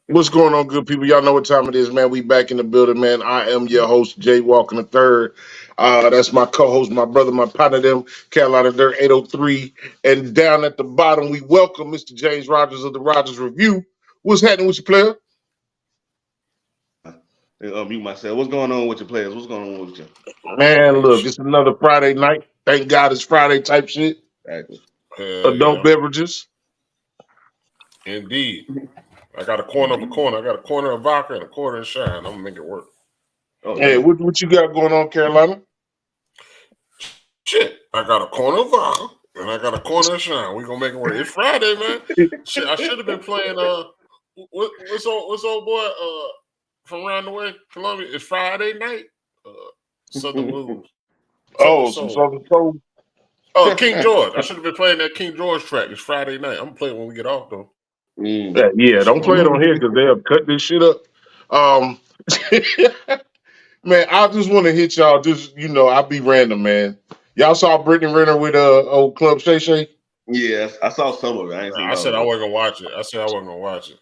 What's going on, good people? Y'all know what time it is, man. We back in the building, man. I am your host, Jay Walker the third. That's my co-host, my brother, my partner, them Carolina Dirt 803. And down at the bottom, we welcome Mr. James Rogers of the Rogers Review. What's happening with your player? Mute myself. What's going on with your players? What's going on with you? Man, look, it's another Friday night. Thank God it's Friday type shit. Exactly. Adult beverages. Indeed. I got a corner of a corner. I got a corner of vodka and a corner of shine. I'm gonna make it work. Oh, hey, what you got going on, Carolina? Shit, I got a corner of vodka and I got a corner of shine. We gonna make it work. It's Friday, man. Shit, I should have been playing. What's old boy? From around the way, Columbia. It's Friday night. Southern Blues. Southern Soul. Oh, King George. I should have been playing that King George track. It's Friday night. I'm gonna play it when we get off though. Yeah, don't play it on here because they'll cut this shit up. Man, I just want to hit y'all. Just I'll be random, man. Y'all saw Brittany Renner with old Club Shay Shay? Yes, I saw some of it. I said I wasn't gonna watch it.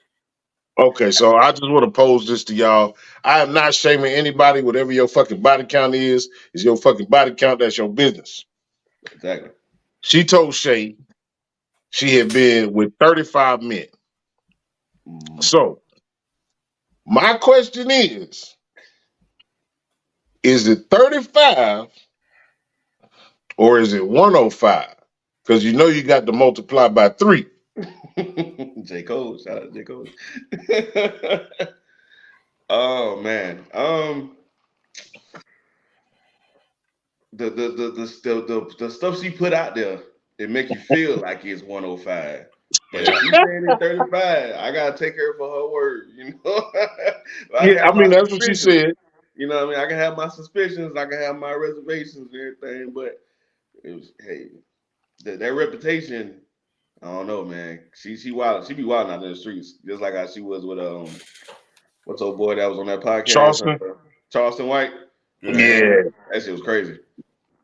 Okay, so I just want to pose this to y'all. I am not shaming anybody. Whatever your fucking body count is your fucking body count. That's your business. Exactly. She told Shay she had been with 35 men. So, my question is it 35 or is it 105? Because you got to multiply by 3. J. Cole, shout out to J. Cole. Oh man. The stuff she put out there, it make you feel like it's 105. But if she's saying it's 35, I gotta take her for her word, Yeah, I mean that's what she said. You know what I mean? I can have my suspicions, I can have my reservations and everything, but it was that reputation, I don't know, man. She wild. She be wild out in the streets, just like how she was with what's old boy that was on that podcast, Charleston White. Yeah, that shit was crazy.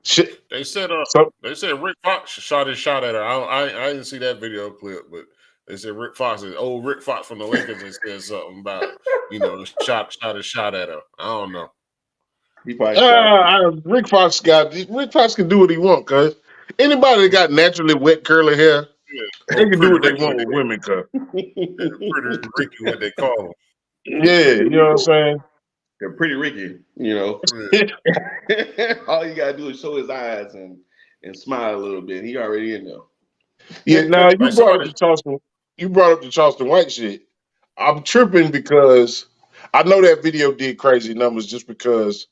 Shit. They said Rick Fox shot at her. I didn't see that video clip, but they said Rick Fox from the Lakers and said something about shot at her. I don't know. He probably Rick Fox can do what he wants, cuz anybody that got naturally wet curly hair, they can do what they want with women, cuz. Pretty Ricky, what they call them. Yeah, you know what I'm saying? They're pretty Ricky, All you gotta do is show his eyes and smile a little bit. He already in there. Yeah, now you brought up the Charleston White shit. I'm tripping because I know that video did crazy numbers just because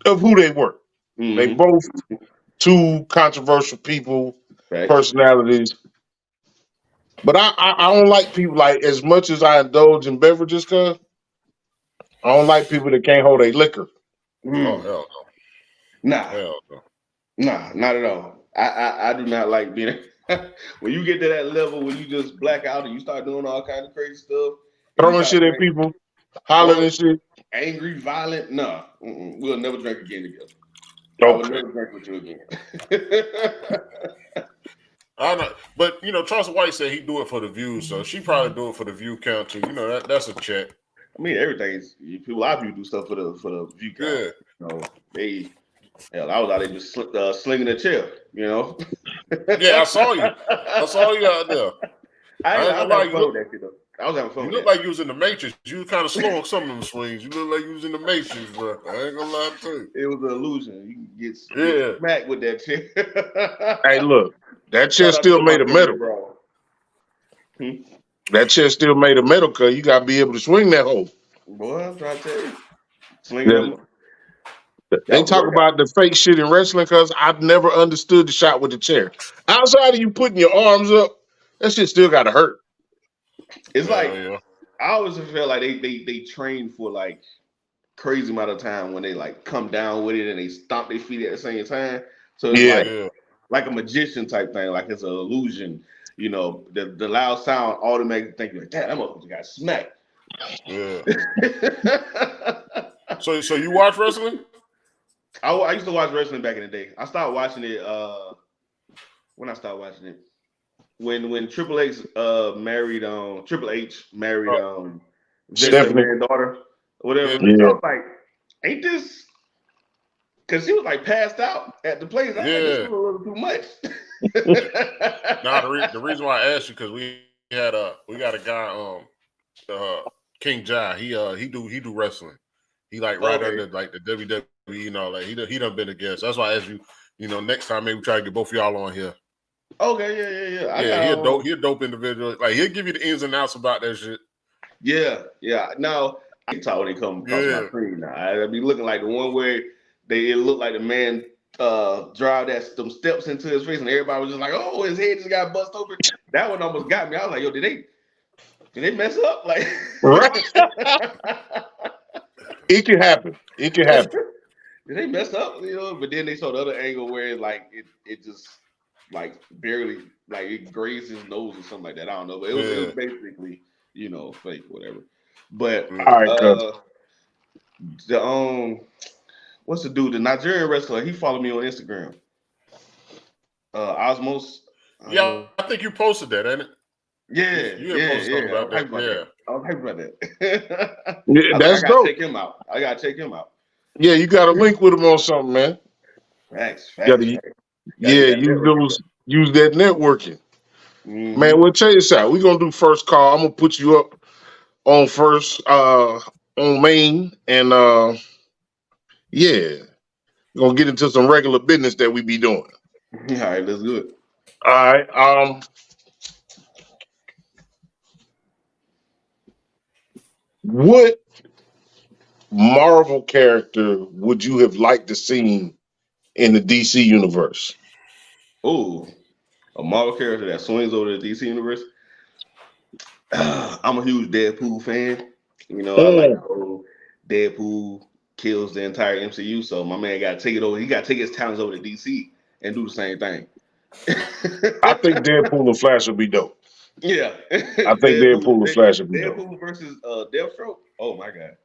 of who they were. Mm-hmm. They both two controversial people, personalities. But I don't like people like as much as I indulge in beverages, cuz I don't like people that can't hold a liquor. Oh hell no. Nah. Hell no. Nah, not at all. I do not like being when you get to that level where you just black out and you start doing all kind of crazy stuff. Throwing shit at people, hollering and shit. Angry, violent, nah. We'll never drink again together. Okay. I will never drink with you again. I know, but Charleston White said he do it for the views, so she probably do it for the view count too. That's a check. I mean, everything's a lot of people do stuff for the view count. Yeah. I was out there just slinging a chair, Yeah, I saw you. Out there. I was having fun. You look like you was in the Matrix. You was kind of slow on some of them swings. You look like you was in the Matrix, bro. I ain't gonna lie to you. It was an illusion. You can get smacked with that chair. Hey, look, that chair still made of metal. That chair still made of metal, cuz you gotta be able to swing that hole. Boy, I'm trying to tell you. Swinging They talk about the fake shit in wrestling because I've never understood the shot with the chair. Outside of you putting your arms up, that shit still gotta hurt. It's I always feel like they train for like crazy amount of time when they like come down with it and they stomp their feet at the same time. So it's like a magician type thing, like it's an illusion. The loud sound automatically think like, damn, that motherfucker got smacked. Yeah. So you watch wrestling? I used to watch wrestling back in the day. I started watching it when I started watching it. when Triple H married Triple H married Vince Stephanie. McMahon's daughter, whatever. Yeah. I was like, ain't this? Because she was like passed out at the place. I was like, this is a little too much. The reason why I asked you because we got a guy King Jai. He do wrestling. He like right under like the WWE. You know, like he done been a guest. That's why I asked you. You know, next time maybe we try to get both of y'all on here. Okay, yeah. He a dope individual. Like he'll give you the ins and outs about that shit. Yeah. Now I can talk when they come across my screen. Now I be looking like the one where it looked like the man drive them steps into his face, and everybody was just like, "Oh, his head just got bust open." That one almost got me. I was like, "Yo, did they mess up?" Like, right? It can happen. It can happen. Did they mess up? You know, but then they saw the other angle where like it just like barely like it grazed his nose or something like that. I don't know, but it was basically fake whatever. But all right, the what's the dude? The Nigerian wrestler. He followed me on Instagram. Osmos. Yeah, I think you posted that, ain't it? Yeah. I was hyped about that. That's dope. I gotta check him out. Yeah, you got to link with him on something, man. Facts. Use that networking. Mm-hmm. Man, we'll tell you something. We're gonna do first call. I'm gonna put you up on first on main, and we're gonna get into some regular business that we be doing. All right, let's do it. All right. What Marvel character would you have liked to see in the DC universe? Oh, a Marvel character that swings over the DC universe. I'm a huge Deadpool fan. You know, I like how Deadpool kills the entire MCU. So my man got to take it over. He got to take his talents over to DC and do the same thing. I think Deadpool and Flash would be dope. Yeah, I think Deadpool and Flash would be dope. Deadpool versus Deathstroke. Oh my god!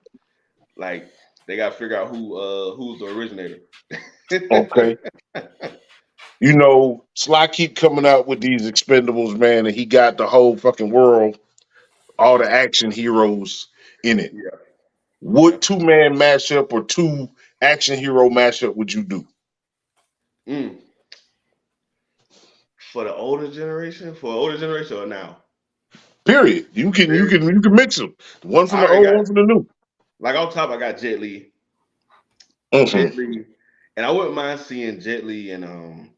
Like they got to figure out who's the originator. Okay. You know, Sly keep coming out with these Expendables, man, and he got the whole fucking world, all the action heroes in it. Yeah. What 2-man matchup or 2 action hero matchup would you do? For the older generation or now? Period. You can mix them. One from the old, one from the new. Like on top, I got Jet Li. Mm-hmm. Jet Li, and I wouldn't mind seeing Jet Li and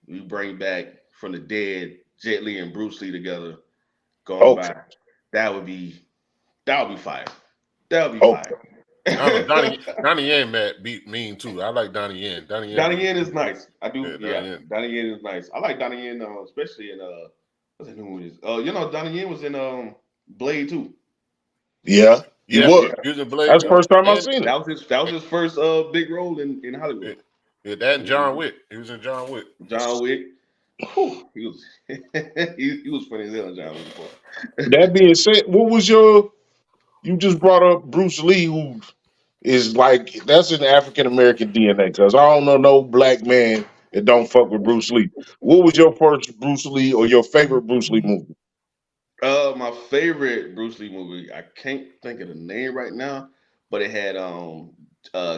we bring back from the dead Jet Li and Bruce Lee together. Going by, that would be fire. That would be fire. Donnie Yen beat mean too. I like Donnie Yen. Donnie Yen is nice. I do. Yeah, Donnie Yen is nice. I like Donnie Yen, especially in what's that new movie? Donnie Yen was in Blade too. Yeah, he was. He was in Blade. That's the first time I've seen it. That was his first big role in Hollywood. Yeah, that and John Wick. He was in John Wick. John Wick. Whew, he was he was funny as hell in John Wick. That being said, what was you just brought up Bruce Lee, who is like, that's an African American DNA, because I don't know no black man that don't fuck with Bruce Lee. What was your first Bruce Lee or your favorite Bruce Lee movie? My favorite Bruce Lee movie, I can't think of the name right now, but it had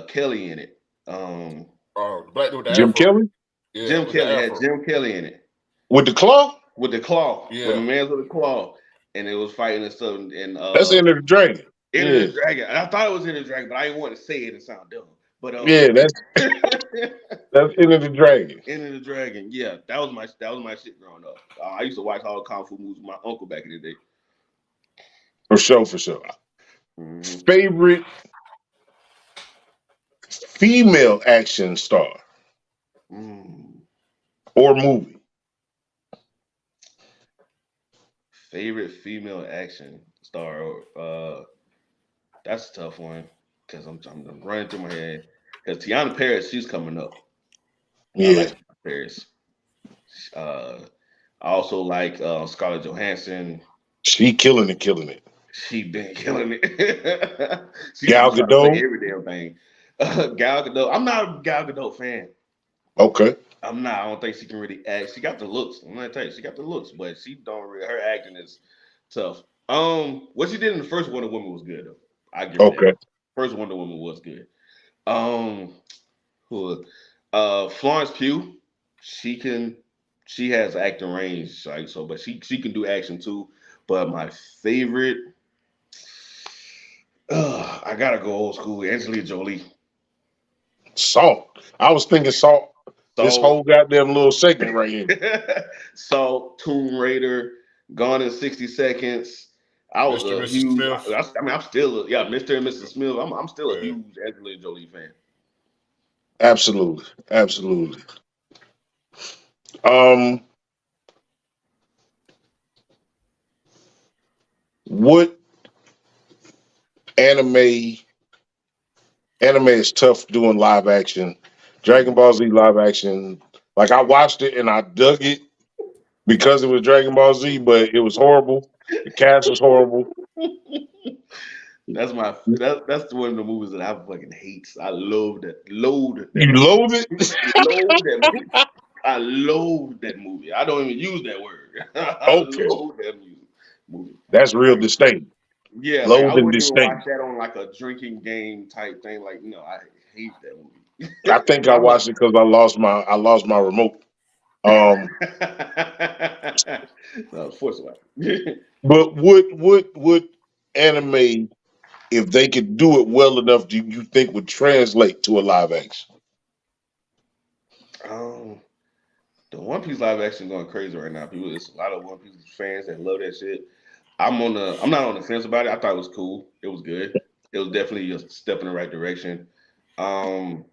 Kelly in it. Black dude with the Jim Afro. Kelly? Yeah, Jim Kelly had Jim Kelly in it. With the claw? With the claw. Yeah. With the man's with the claw. And it was fighting and stuff. And that's Enter the Dragon. Enter the Dragon. And I thought it was Enter the Dragon, but I didn't want to say it and sound dumb. But that's Enter the Dragon. Enter the Dragon. Yeah, that was my shit growing up. I used to watch all the kung fu movies with my uncle back in the day. For sure. Mm-hmm. Favorite female action star or movie? Favorite female action star? That's a tough one because I'm running through my head. Because Tiana Paris, she's coming up. Yeah, I like Tiana Paris. I also like Scarlett Johansson. She killing it. She been killing it. Gal Gadot, every damn thing. Gal Gadot. I'm not a Gal Gadot fan. Okay. I don't think she can really act. She got the looks. I'm gonna tell you, she got the looks, but she don't really. Her acting is tough. What she did in the first Wonder Woman was good though. I give her that. Okay. First Wonder Woman was good. Um, who? Florence Pugh. She can. She has acting range, like so, but she can do action too. But my favorite, I gotta go old school. Angelina Jolie. Salt. I was thinking Salt. This So whole goddamn little segment right here. so Tomb Raider, Gone in 60 Seconds. I was Mr. and a Mrs. huge. Smith. I mean, I'm still Mr. and Mrs. Smith. I'm still a Yeah. huge Angelina Jolie fan. Absolutely. Absolutely. Um, what anime anime is tough doing live action. Dragon Ball Z live action. Like I watched it and I dug it because it was Dragon Ball Z, but it was horrible. The cast was horrible. That's one of the movies that I fucking hate. I loathe that You movie. loathe it? Loathe that movie. I loathe that movie. I don't even use that word. I Okay. loathe that movie. That's real Like, disdain. yeah, like I Loathe and wouldn't even watch disdain. that on like a drinking game type thing. Like, no, I hate that movie. I think I I'm a watched it because I lost my remote. Um, no, force it. but would anime, if they could do it well enough, do you think would translate to a live action? um, the One Piece live action going crazy right now. People, there's a lot of One Piece fans that love that shit. I'm not on the fence about it. I thought it was cool. It was good. It was definitely a step in the right direction. Um,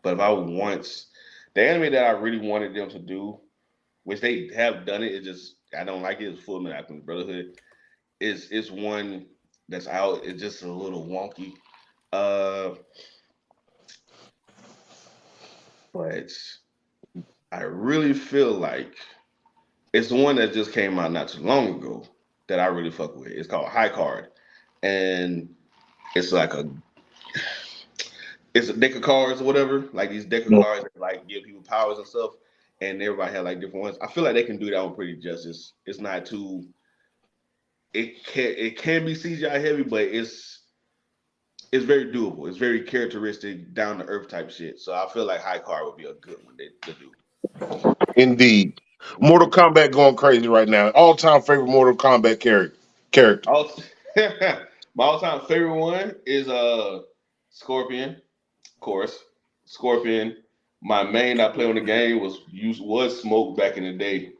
but if I once the anime that I really wanted them to do, which they have done it, it just I don't like it. Is Full Metal Alchemist Brotherhood. It's one that's out. It's just a little wonky. Uh, but I really feel like it's the one that just came out not too long ago that I really fuck with. It's called High Card, and it's like it's a deck of cards or whatever. Like these deck of No. cards that like give people powers and stuff, and everybody had like different ones. I feel like they can do that one pretty justice. It's not too. It can be CGI heavy, but it's very doable. It's very characteristic, down to earth type shit. So I feel like High Card would be a good one to do. Indeed. Yeah. Mortal Kombat going crazy right now. All time favorite Mortal Kombat character. Also, my all time favorite one is Scorpion, of course. Scorpion. My main I play on the game was Smoke back in the day.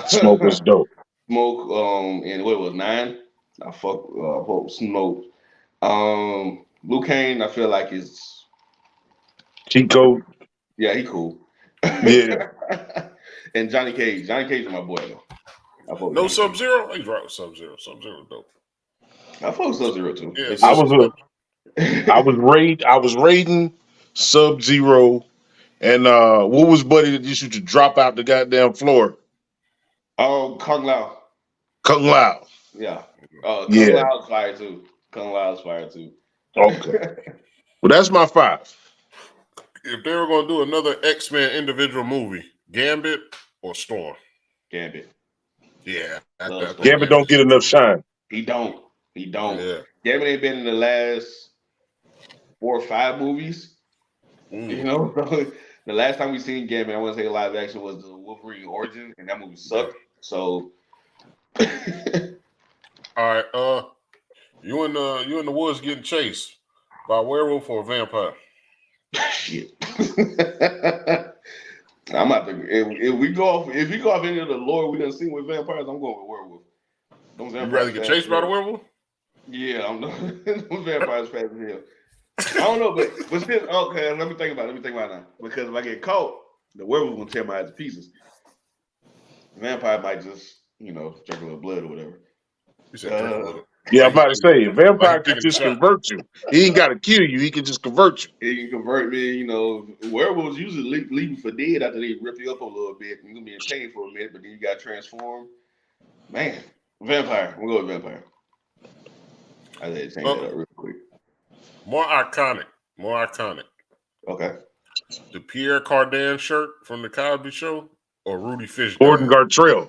Smoke was dope. Smoke and what it was 9. I fuck Smoke. Liu Kang I feel like is Cheat code. yeah, he cool. Yeah. And Johnny Cage. Johnny Cage is my boy though. I fuck with No Johnny Sub Cage. Zero. He's right with Sub Zero. Sub Zero dope. I fuck with Sub-Zero too. Yeah, It's I just was raiding Sub Zero and what was Buddy that just used to drop out the goddamn floor? Kung Lao. Kung Lao. Yeah. Kung Yeah. Lao's fire too. Kung Lao's fire too. Okay. Well, that's my 5. if they were going to do another X-Men individual movie, Gambit or Storm? Gambit. Yeah. Gambit don't get enough shine. He don't. He don't. Yeah. Gambit ain't been in the last 4 or 5 movies. You know, the last time we seen Gambit, I want to say live action was the Wolverine Origin, and that movie sucked. So, all right, you in the woods getting chased by a werewolf or a vampire? shit. I'm about to if we go off any of the lore we done seen with vampires, I'm going with werewolf. You rather get chased by the werewolf? Yeah, I'm those vampires fast as hell. I don't know, but still, okay. Let me think about it now. Because if I get caught, the werewolf gonna tear my ass to pieces. The vampire might just, drink a little blood or whatever. You said drink blood. Yeah, I'm about to say, a vampire Like can just shot. convert you. He ain't got to kill you. He can just convert you. He can convert me. Werewolves usually leave you for dead after they rip you up a little bit. You're gonna be in pain for a minute, but then you got transformed. Man, vampire. We'll go with vampire. I had to change that up real quick. More iconic. Okay. The Pierre Cardin shirt from the Cosby Show or Rudy Fish? Gordon Gartrell.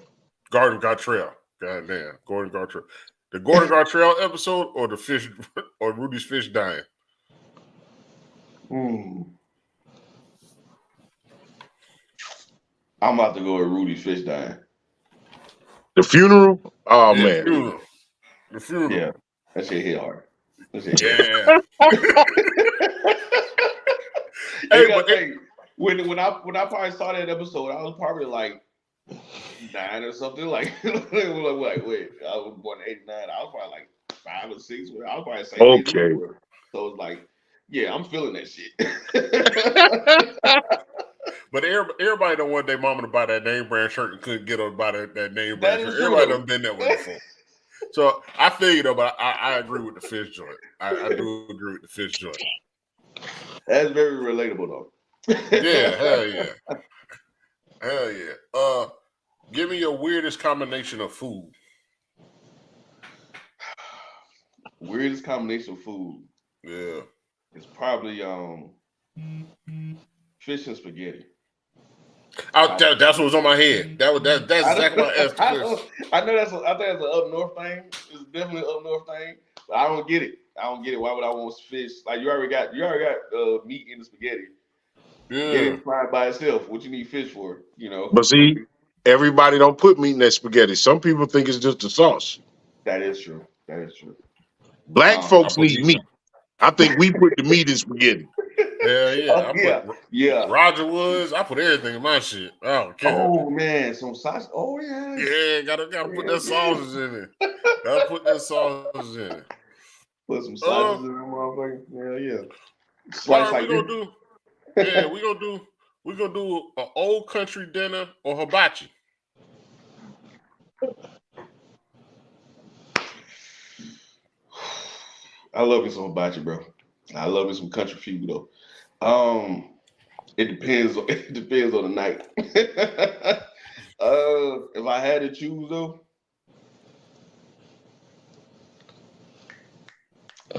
Gordon Gartrell. Goddamn, Gordon Gartrell. The Gordon Gartrell episode or the fish or Rudy's fish dying? I'm about to go with Rudy's fish dying. The funeral? Oh man. The funeral. Yeah. That shit hit hard. Yeah. When I probably saw that episode, I was probably like 9 or something. Like, wait, I was born in '89. I was probably like 5 or 6. I was probably the same age. Okay. So it's like, yeah, I'm feeling that shit. But everybody don't want their mama to buy that name brand shirt and couldn't get her to buy that name brand shirt. True. Everybody done been that way before. So I feel you though, but I agree with the fish joint. I do agree with the fish joint. That's very relatable though. Yeah, hell yeah. Hell yeah. Give me your weirdest combination of food. Weirdest combination of food. Yeah. It's probably fish and spaghetti. That's what was on my head. That's exactly what I asked. I think that's an up north thing. It's definitely an up north thing. But I don't get it. Why would I want fish? Like you already got meat in the spaghetti. Yeah. Get it fried by itself. What you need fish for? You know. But see, everybody don't put meat in that spaghetti. Some people think it's just the sauce. That is true. Black folks need meat. I think we put the meat in spaghetti. Yeah. Roger Woods, I put everything in my shit. I don't care. Oh man, some sauce. Oh yeah. Yeah, gotta put that sauces in it. Gotta put that sauces in it. Put some sauces in that motherfucker. Yeah. Slice like we gonna do. Yeah, we gonna do an old country dinner or hibachi. I love me some hibachi, bro. I love me some country food though. It depends on the night. If I had to choose though,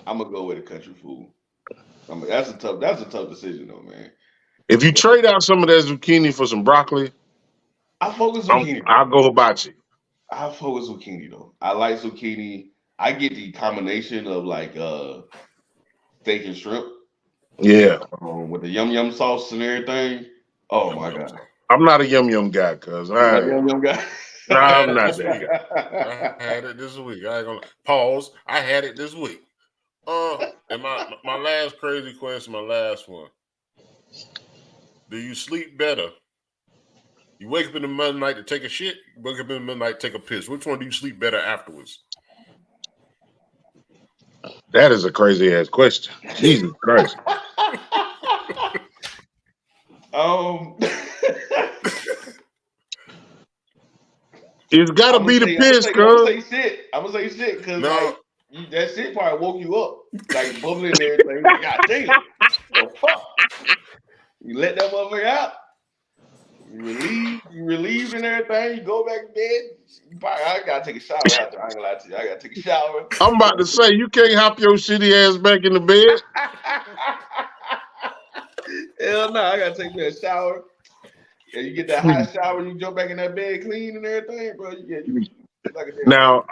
I'm gonna go with the country food. That's a tough decision though, man. If you trade out some of that zucchini for some broccoli, I focus zucchini. I'll go hibachi. I focus zucchini though. I like zucchini. I get the combination of like steak and shrimp. Yeah. With the yum sauce and everything. Oh my god. I'm not a yum guy, cuz yum guy. I'm not that guy. I had it this week. I ain't gonna pause. I had it this week. And my last crazy question, my last one. Do you sleep better? You wake up in the middle of the night to take a shit, you wake up in the middle of the night to take a piss. Which one do you sleep better afterwards? That is a crazy ass question. Jesus Christ. It's gotta be the piss, cuz. I'm gonna say shit because that shit probably woke you up. Like bubbling and everything. Like, God damn. The fuck? You let that motherfucker out. You relieved and everything. You go back to bed. I gotta take a shower after. I ain't gonna lie to you. I gotta take a shower. I'm about to say you can't hop your shitty ass back in the bed. Hell no, I gotta take me a shower. Yeah, you get that hot shower, you jump back in that bed clean and everything, bro. Now,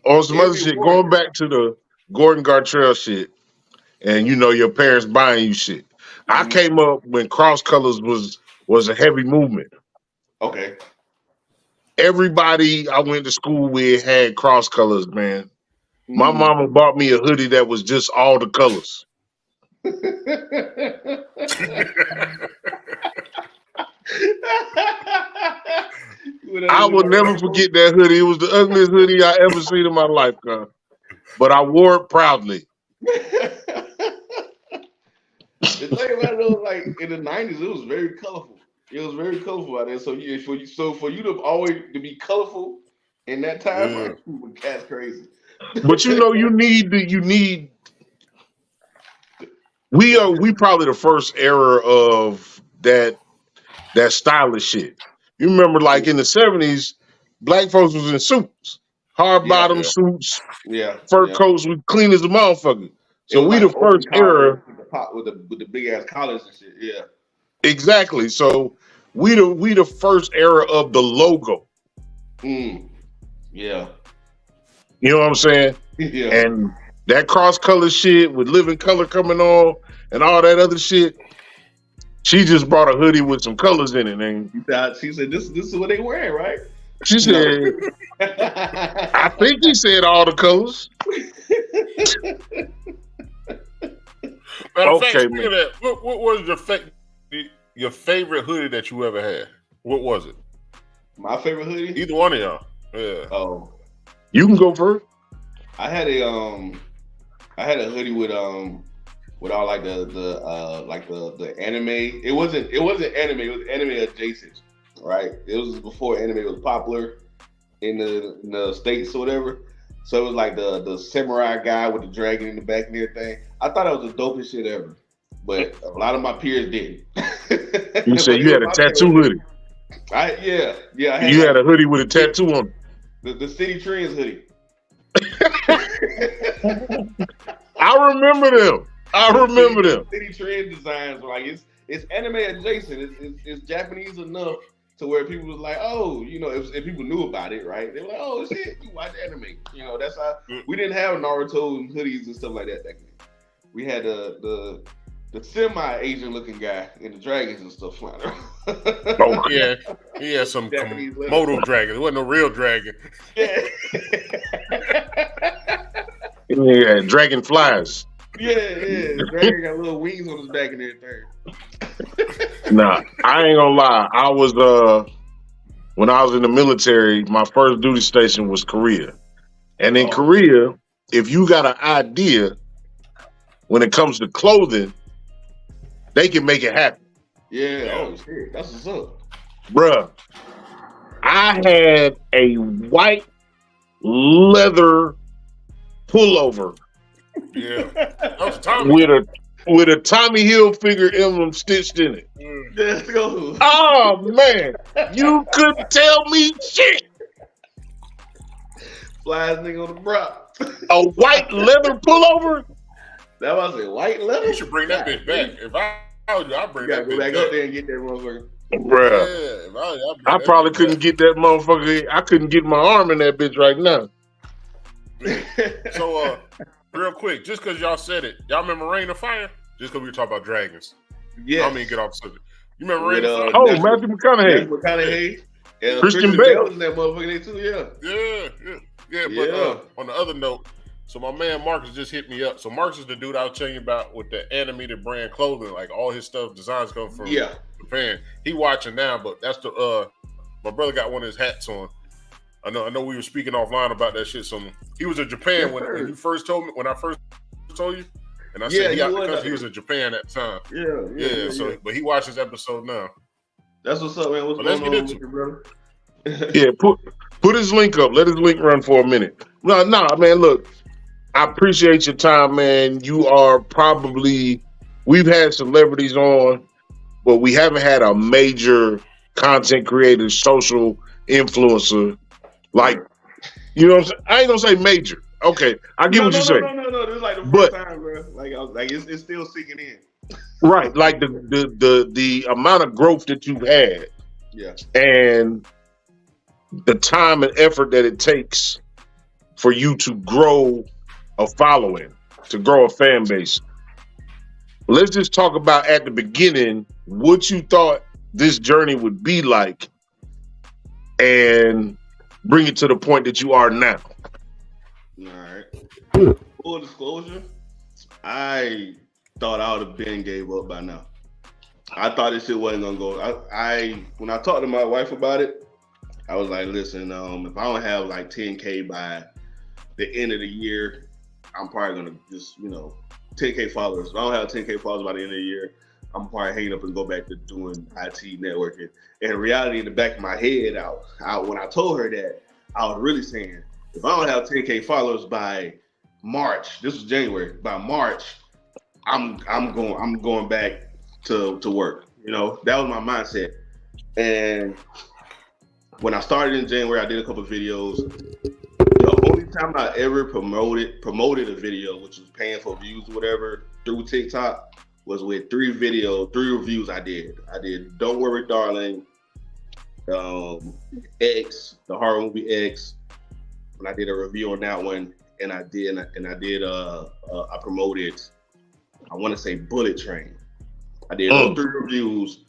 on some other shit, going back to the Gordon Gartrell shit, and you know your parents buying you shit. I came up when cross colors was a heavy movement. Okay. Everybody I went to school with had cross colors, man. My mama bought me a hoodie that was just all the colors. I will never forget that hoodie. It was the ugliest hoodie I ever seen in my life, God. But I wore it proudly. The thing about it was like in the 90s, it was very colorful. It was very colorful out there. So for you to always to be colorful in that time frame, that's crazy. But you know, we probably the first era of that stylish shit. You remember, like in the 70s, black folks was in suits, hard bottom suits, fur coats, we clean as a motherfucker. So we the first era with the big ass collars and shit. Exactly. So we the first era of the logo. Yeah. You know what I'm saying? Yeah. And that cross color shit with living color coming on and all that other shit. She just brought a hoodie with some colors in it, and she said, "This is what they wearing, right?" She said, "I think he said all the colors." Matter of fact, speaking of that, what was your favorite hoodie that you ever had? What was it? My favorite hoodie? Either one of y'all. Yeah. Oh, you can go first. I had a hoodie with all like the anime. It wasn't anime. It was anime adjacent, right? It was before anime was popular in the States or whatever. So it was like the samurai guy with the dragon in the back and everything. I thought it was the dopest shit ever, but a lot of my peers didn't. You said you had a tattoo hoodie. Yeah. You had a hoodie with a tattoo on it. The City Trends hoodie. I remember them. City Trend designs were like it's anime adjacent. It's Japanese enough to where people was like, oh, you know, if people knew about it, right? They were like, oh shit, you watch anime. You know, that's how we didn't have Naruto and hoodies and stuff like that back then. We had the semi-Asian looking guy in the dragons and stuff flying around. Oh yeah, he had some Komodo dragon. It wasn't no real dragon. Yeah. Yeah, dragonflies. Yeah. Dragon got little wings on his back and everything. Nah, I ain't gonna lie. I was when I was in the military, my first duty station was Korea. And in Korea, if you got an idea when it comes to clothing, they can make it happen. Yeah, oh shit. That's what's up. Bruh, I had a white leather pullover. Yeah. With a Tommy Hilfiger emblem stitched in it. Let's go. Oh man, you couldn't tell me shit. Flies nigga on the bra. A white leather pullover? That was a white leather? You should bring that bitch back. If I was you, I'd bring that bitch back. Go back up there and get that motherfucker. Bruh. Yeah, I probably couldn't get that motherfucker. I couldn't get my arm in that bitch right now. So, real quick, just because y'all said it, y'all remember Reign of Fire? Just because we were talking about dragons. Yeah. I mean, get off the subject. You remember Reign of Fire? Oh, Matthew McConaughey. And Christian Bale. In that motherfucker too, Yeah. But on the other note, so my man Marcus just hit me up. So Marcus is the dude I was telling you about with the animated brand clothing, like all his stuff, designs come from Japan. He watching now, but that's the my brother got one of his hats on. I know we were speaking offline about that shit. So he was in Japan when you first told me, when I first told you. And I said he out the country, he was in Japan at the time. Yeah. So but he watched this episode now. That's what's up, man. What's going on with you, brother? Yeah, put his link up. Let his link run for a minute. No, man, look. I appreciate your time, man. You are we've had celebrities on, but we haven't had a major content creator, social influencer. Like, you know what I'm saying? I ain't gonna say major. Okay, I get what you're saying. No. This is like the first time, bro. Like it's still sinking in. Right, like the amount of growth that you've had, and the time and effort that it takes for you to grow a following, to grow a fan base. Let's just talk about at the beginning what you thought this journey would be like, and bring it to the point that you are now. All right. Full disclosure, I thought I would have been gave up by now. I thought this shit wasn't gonna go. When I talked to my wife about it, I was like, listen, if I don't have like 10K by the end of the year, I'm probably gonna just, 10K followers. If I don't have 10K followers by the end of the year, I'm probably hanging up and go back to doing IT networking. And in reality, in the back of my head, when I told her that, I was really saying, if I don't have 10K followers by March, this was January, by March, I'm going back to work. That was my mindset. And when I started in January, I did a couple of videos. The only time I ever promoted a video, which was paying for views or whatever, through TikTok, was with 3 reviews I did. I did Don't Worry Darling, X, the horror movie X, and I did a review on that one, and I promoted, I want to say Bullet Train. I did those 3 reviews.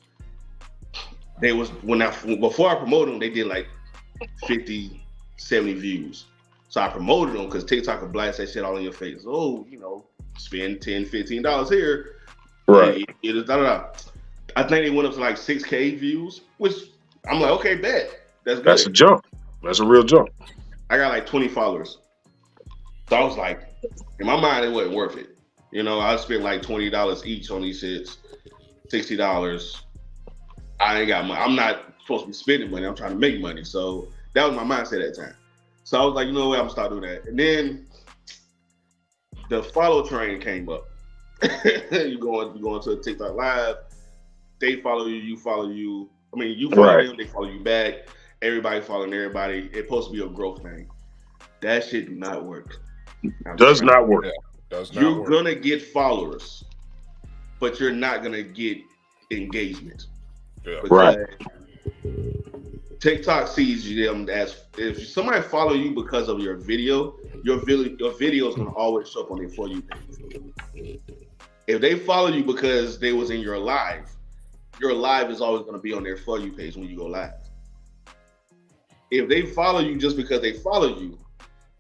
They was before I promoted them, they did like 50, 70 views. So I promoted them because TikTok will blast that shit all in your face. Oh, spend $10, $15 here. Right. I think they went up to like 6K views, which I'm like, okay, bet. That's good. That's a jump. That's a real jump. I got like 20 followers. So I was like, in my mind, it wasn't worth it. I spent like $20 each on these shits, $60. I ain't got money. I'm not supposed to be spending money. I'm trying to make money. So that was my mindset at the time. So I was like, you know what? I'm gonna start doing that. And then the follow train came up. you go into a TikTok live. They follow you. You follow you. I mean, you follow them. They follow you back. Everybody following everybody. It's supposed to be a growth thing. That shit do not work. Does not work. You're gonna get followers, but you're not gonna get engagement. Yeah. Right. TikTok sees them as, if somebody follow you because of your video is gonna always show up on their For You page. If they follow you because they was in your live is always gonna be on their For You page when you go live. If they follow you just because they follow you,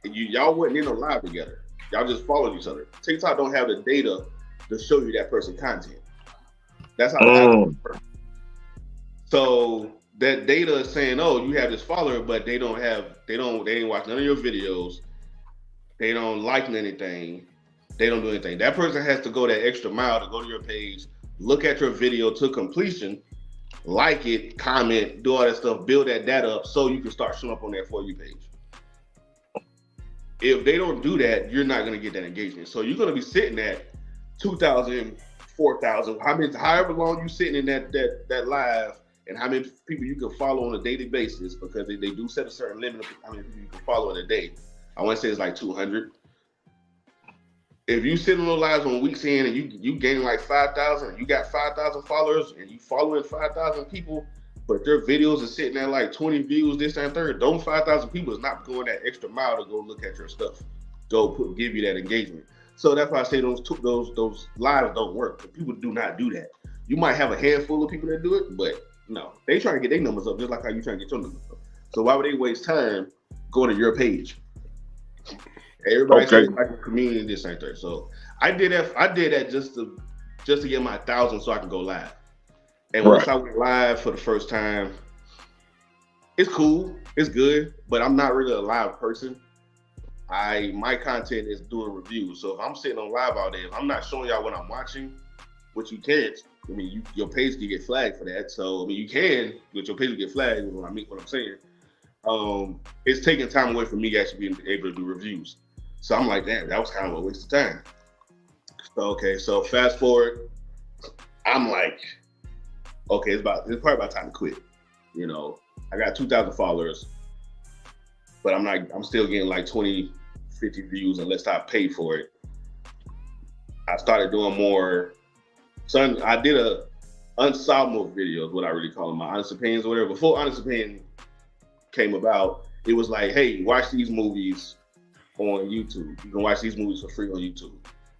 y'all wasn't in a live together. Y'all just followed each other. TikTok don't have the data to show you that person's content. That's how it works. So that data is saying, oh, you have this follower, but they ain't watch none of your videos. They don't like anything. They don't do anything. That person has to go that extra mile to go to your page, look at your video to completion, like it, comment, do all that stuff, build that data up so you can start showing up on that For You page. If they don't do that, you're not going to get that engagement. So you're going to be sitting at 2,000, 4,000, however long you sitting in that live, and how many people you can follow on a daily basis, because they do set a certain limit of how many people you can follow in a day. I want to say it's like 200. If you sit on those lives on weeks in and you gain like 5,000, and you got 5,000 followers, and you following 5,000 people, but their videos are sitting at like 20 views, this and third, those 5,000 people is not going that extra mile to go look at your stuff, give you that engagement. So that's why I say those lives don't work. People do not do that. You might have a handful of people that do it, but no, they trying to get their numbers up just like how you trying to get your numbers up. So why would they waste time going to your page? Everybody says like a community, this ain't there. So I did that just to get my 1,000 so I can go live. And once I went live for the first time, it's cool, it's good, but I'm not really a live person. My content is doing reviews. So if I'm sitting on live all day, if I'm not showing y'all what I'm watching, which you can't. I mean, your page can get flagged for that. So I mean, you can, but your page will get flagged. What I'm saying, it's taking time away from me actually being able to do reviews. So I'm like, damn, that was kind of a waste of time. So fast forward, I'm like, okay, it's probably about time to quit. I got 2,000 followers, but I'm still getting like 20, 50 views unless I pay for it. I started doing more. So I did a unsolvable videos, what I really call them, my honest opinions or whatever. Before honest opinion came about, it was like, hey, watch these movies on YouTube. You can watch these movies for free on YouTube.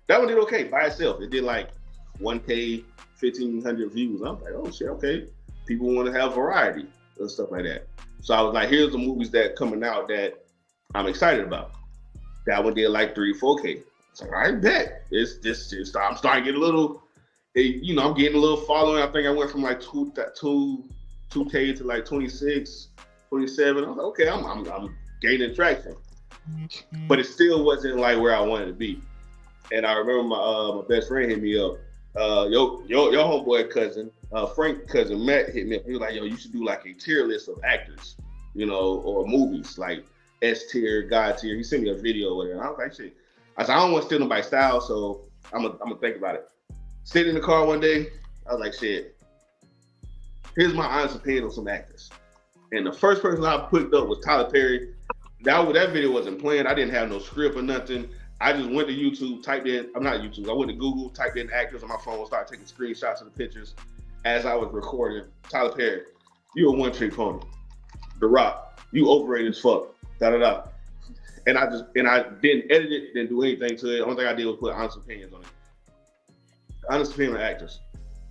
That one did okay by itself. It did like 1K, 1,500 views. I'm like, oh shit, okay. People want to have variety and stuff like that. So I was like, here's the movies that coming out that I'm excited about. That one did like 3, 4K. It's like, I bet. I'm starting to get a little, I'm getting a little following. I think I went from like 2K to like 26, 27. I was like, okay, I'm gaining traction. But it still wasn't like where I wanted to be. And I remember my best friend hit me up. Your homeboy cousin, Frank cousin Matt hit me up. He was like, yo, you should do like a tier list of actors, or movies, like S tier, God tier. He sent me a video with it. And I was like, shit. I said, I don't want to steal nobody's style, so I'm gonna think about it. Sitting in the car one day, I was like, shit, here's my honest opinion on some actors. And the first person I picked up was Tyler Perry. That video wasn't planned. I didn't have no script or nothing. I just went to YouTube, typed in, I'm not YouTube, I went to Google, typed in actors on my phone, started taking screenshots of the pictures as I was recording. Tyler Perry, you a one-trick pony. The Rock, you overrated as fuck. Da-da-da. And I didn't edit it, didn't do anything to it. The only thing I did was put honest opinions on it. Honest opinion of actors.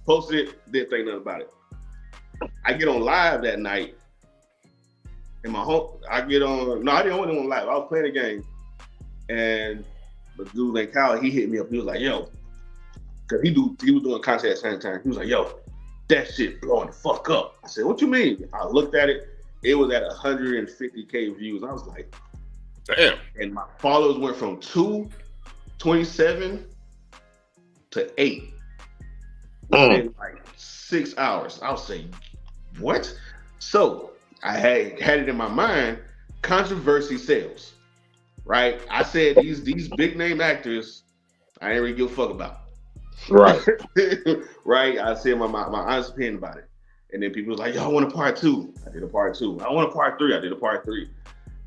Posted it, didn't think nothing about it. I get on live that night in my home. I didn't want on live. I was playing a game, and the dude named Kyle, he hit me up. He was like, yo, because he was doing content at the same time. He was like, yo, that shit blowing the fuck up. I said, what you mean? I looked at it. It was at 150K views. I was like, damn. And my followers went from 227 to 8 in like 6 hours. I was saying, what? So I had it in my mind, controversy sells, right? I said these big name actors, I ain't really give a fuck about. Right. Right? I said my honest opinion about it. And then people was like, yo, I want a part 2. I did a part 2. I want a part 3. I did a part 3.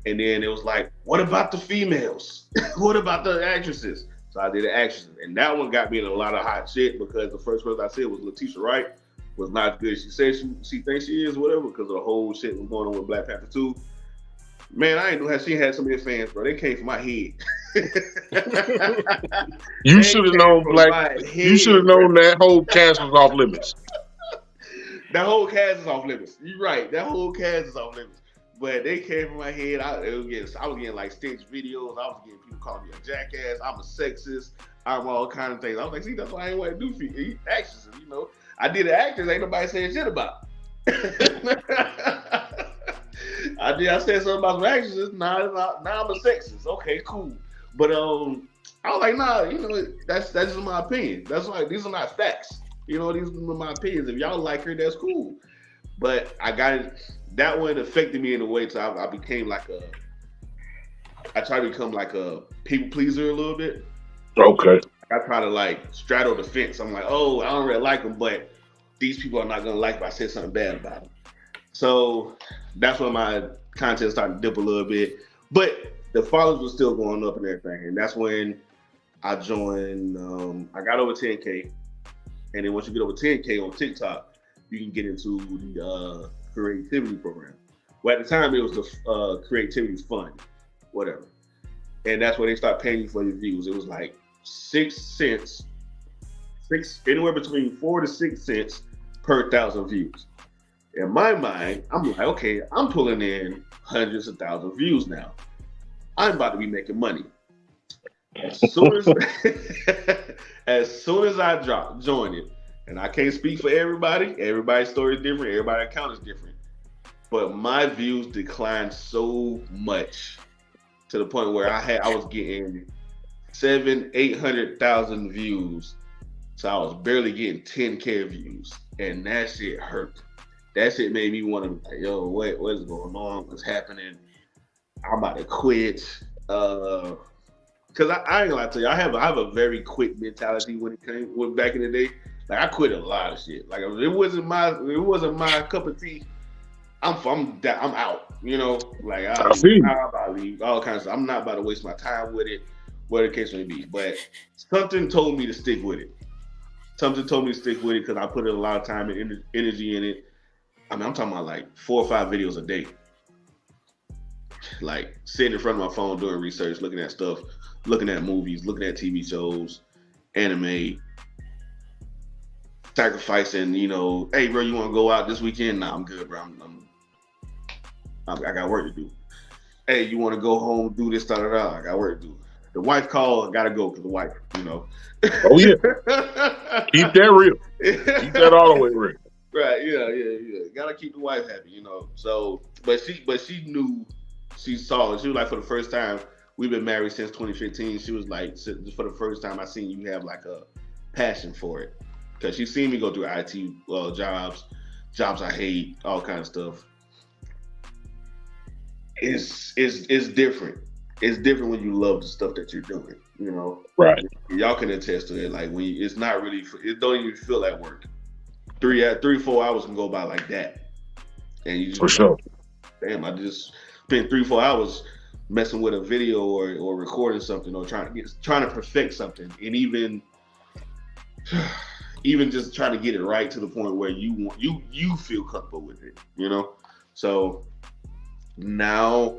And then it was like, what about the females? What about the actresses? So I did the actresses. And that one got me in a lot of hot shit because the first person I said was Letitia Wright. Was not good. She said she thinks she is, whatever, because of the whole shit was going on with Black Panther 2. Man, I ain't know how she had so many fans, bro. They came from my head. You should have known you should have known that whole cast was off limits. That whole cast is off limits. You're right. That whole cast is off limits. But they came from my head. I was getting like stitch videos. I was getting people calling me a jackass. I'm a sexist. I'm all kind of things. I was like, see, that's why I ain't want to do for you. Actors, you know. I did the actors, ain't nobody saying shit about. I said something about some actresses. Now I'm a sexist. Okay, cool. But I was like, nah, you know, that's just my opinion. That's like, these are not facts. You know, these are my opinions. If y'all like her, that's cool. But I got it. That one affected me in a way, so I became like I tried to become like a people pleaser a little bit. Okay. I try to like straddle the fence. I'm like, oh, I don't really like them, but these people are not gonna like if I said something bad about them. So that's when my content started to dip a little bit. But the followers were still going up and everything. And that's when I joined, I got over 10K. And then once you get over 10K on TikTok, you can get into the creativity program. Well, at the time, it was the creativity fund, whatever. And that's where they start paying you for your views. It was like 6 cents, anywhere between 4 to 6 cents per 1,000 views. In my mind, I'm like, okay, I'm pulling in hundreds of thousands of views now. I'm about to be making money. As soon as I join it, and I can't speak for everybody. Everybody's story is different. Everybody's account is different. But my views declined so much to the point where I was getting 700,000-800,000 views. So I was barely getting 10K views, and that shit hurt. That shit made me want to be like, yo, what's going on? What's happening? I'm about to quit. Cause I ain't gonna lie to you, I have a very quick mentality when back in the day. Like I quit a lot of shit. Like if it wasn't my cup of tea, I'm out. You know, like I'm about to leave, all kinds of stuff. I'm not about to waste my time with it, whatever the case may be. But something told me to stick with it. Something told me to stick with it because I put in a lot of time and energy in it. I mean, I'm talking about like 4 or 5 videos a day. Like sitting in front of my phone doing research, looking at stuff, looking at movies, looking at TV shows, anime, sacrificing, you know, hey bro, you want to go out this weekend? Nah, I'm good, bro. I got work to do. Hey, you want to go home, do this, I got work to do. The wife called, I gotta go because the wife, you know. Oh yeah. Keep that real. Keep that all the way real. Right, yeah. Gotta keep the wife happy, you know. So, but she knew, she saw it. She was like, for the first time, we've been married since 2015. She was like, for the first time, I seen you have like a passion for it. Because she's seen me go through IT jobs I hate, all kind of stuff. It's different. It's different when you love the stuff that you're doing, you know. Right. Y'all can attest to it. Like when it's not really, it don't even feel like work. 3-4 hours can go by like that, and you just for sure. Damn, I just spent 3-4 hours messing with a video or recording something or trying to perfect something, and even just trying to get it right to the point where you feel comfortable with it, you know. So now,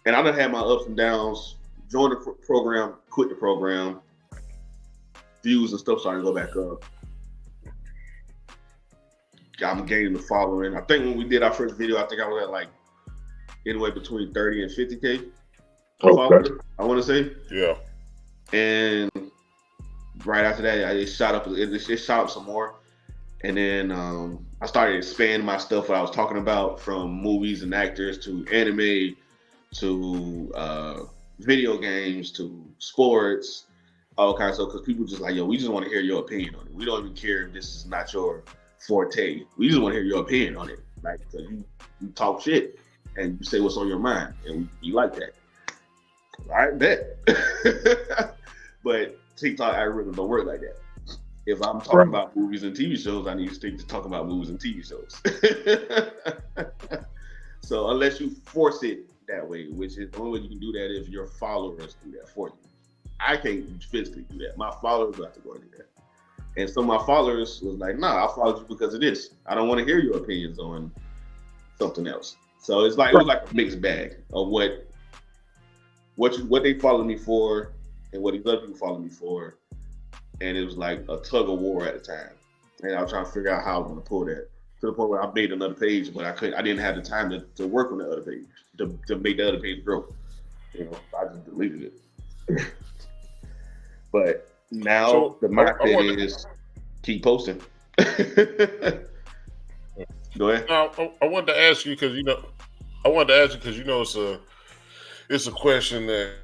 and I done had my ups and downs. Joined the program, quit the program. Views and stuff starting to go back up. I'm gaining the following. I think when we did our first video, I think I was at like anywhere between 30 and 50K followers, I want to say. Yeah. And right after that, it shot up. It shot up some more. And then I started expanding my stuff. What I was talking about, from movies and actors to anime to video games to sports, all kinds of stuff. Because people just like, yo, we just want to hear your opinion on it. We don't even care if this is not your forte. We just want to hear your opinion on it. Like, because you talk shit and you say what's on your mind, and we like that. I bet. But TikTok algorithm don't work like that. If I'm talking about movies and TV shows, I need to stick to talking about movies and TV shows. So unless you force it that way, which is the only way you can do that if your followers do that for you. I can't physically do that. My followers have to go and do that. And so my followers was like, nah, I followed you because of this. I don't want to hear your opinions on something else. So it's like, it was like a mixed bag of what they follow me for and what these other people follow me for. And it was like a tug of war at the time. And I was trying to figure out how I was going to pull that, to the point where I made another page, but I didn't have the time to work on the other page, to make the other page grow. You know, I just deleted it. But now so, the mindset is keep posting. Go ahead. Now, I wanted to ask you because it's a question that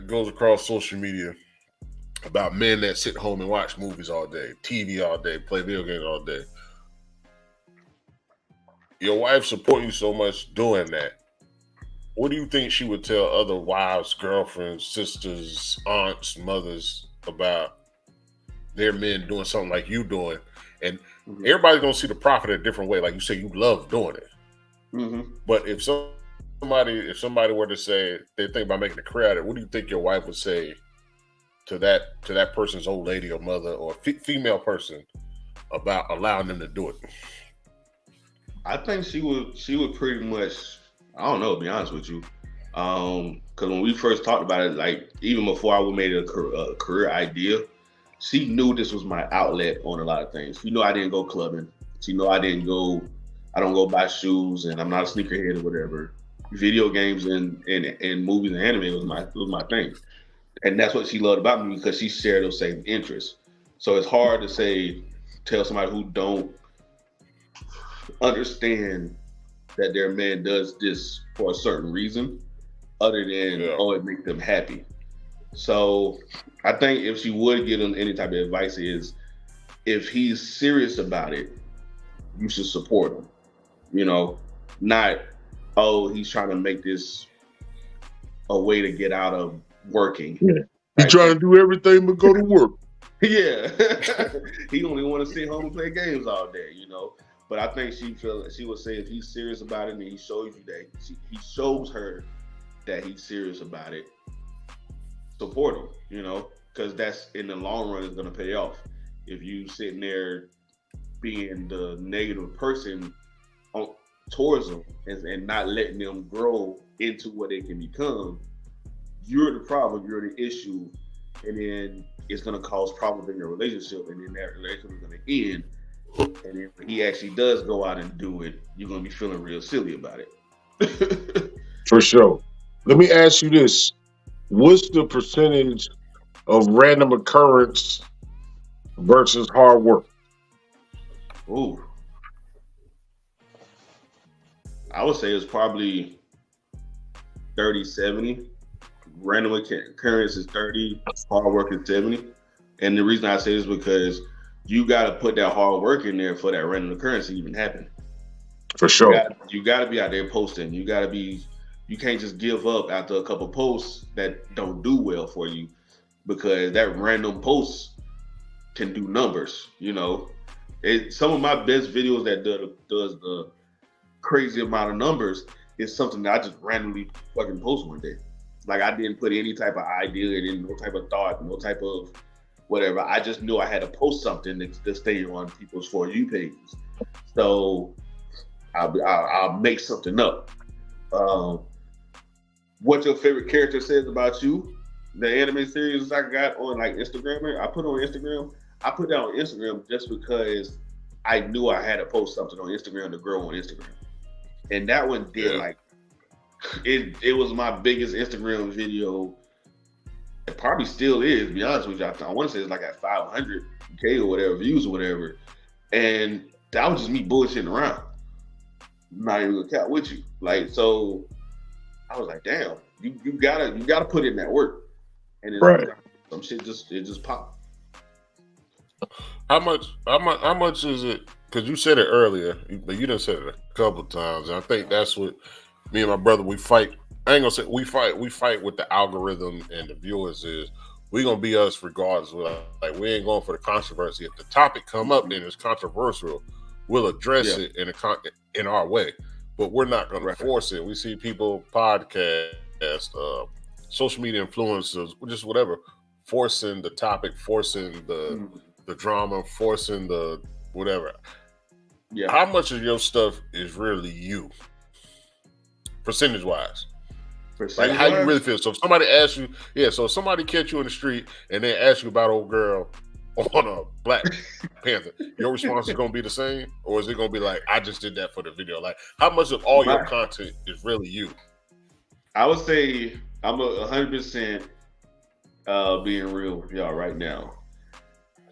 goes across social media about men that sit home and watch movies all day, TV all day, play video games all day. Your wife supports you so much doing that. What do you think she would tell other wives, girlfriends, sisters, aunts, mothers about their men doing something like you doing? And everybody's gonna see the profit a different way. Like you say, you love doing it. Mm-hmm. But if somebody were to say they think about making a career out of it, what do you think your wife would say to that person's old lady or mother or female person about allowing them to do it? I think she would pretty much, I don't know, to be honest with you. Because when we first talked about it, like even before I made it a career idea, she knew this was my outlet on a lot of things. She knew I didn't go clubbing. She knew I don't go buy shoes, and I'm not a sneakerhead or whatever. Video games and movies and anime was my thing. And that's what she loved about me, because she shared those same interests. So it's hard to tell somebody who don't understand that their man does this for a certain reason, other than, it makes them happy. So I think if she would give him any type of advice is, if he's serious about it, you should support him. You know, not, he's trying to make this a way to get out of working. Yeah. He's trying to do everything but go to work. Yeah. He only want to sit home and play games all day, you know. But I think she would say if he's serious about it and he shows you that he shows her that he's serious about it, support him, you know, because that's in the long run is going to pay off. If you sitting there being the negative person towards them and not letting them grow into what they can become, you're the problem, you're the issue, and then it's going to cause problems in your relationship, and then that relationship is going to end. And if he actually does go out and do it, you're going to be feeling real silly about it. For sure. Let me ask you this. What's the percentage of random occurrence versus hard work? Ooh. I would say it's probably 30-70. Random occurrence is 30, hard work is 70. And the reason I say this is because you got to put that hard work in there for that random occurrence to even happen. For sure. You got to be out there posting. You can't just give up after a couple posts that don't do well for you, because that random post can do numbers, you know. Some of my best videos that does the crazy amount of numbers is something that I just randomly fucking post one day. Like I didn't put any type of idea in, no type of thought, no type of whatever. I just knew I had to post something to stay on people's For You pages. So I'll make something up. What your favorite character says about you? The anime series I got on like Instagram, I put on Instagram. I put that on Instagram just because I knew I had to post something on Instagram to grow on Instagram. And that one did like it was my biggest Instagram video. It probably still is, to be honest with you. I want to say it's like at 500K or whatever views or whatever. And that was just me bullshitting around. I'm not even gonna count with you. Like, so I was like, damn, you gotta put in that work. And then some shit just popped. How much is it? Because you said it earlier, but you done said it a couple of times. And I think that's what me and my brother, we fight. I ain't gonna say we fight with the algorithm and the viewers is we gonna be us regardless. Like we ain't going for the controversy. If the topic come up and it's controversial, we'll address it in our way. But we're not gonna force it. We see people podcast, social media influencers, just whatever, forcing the topic, forcing the drama, forcing the whatever. Yeah. How much of your stuff is really you, percentage wise? Like how you really feel. So if somebody asks you, so if somebody catch you in the street and they ask you about old girl on a Black Panther, your response is gonna be the same, or is it gonna be like, I just did that for the video? Like how much of all your content is really you? I would say I'm 100% being real with y'all right now.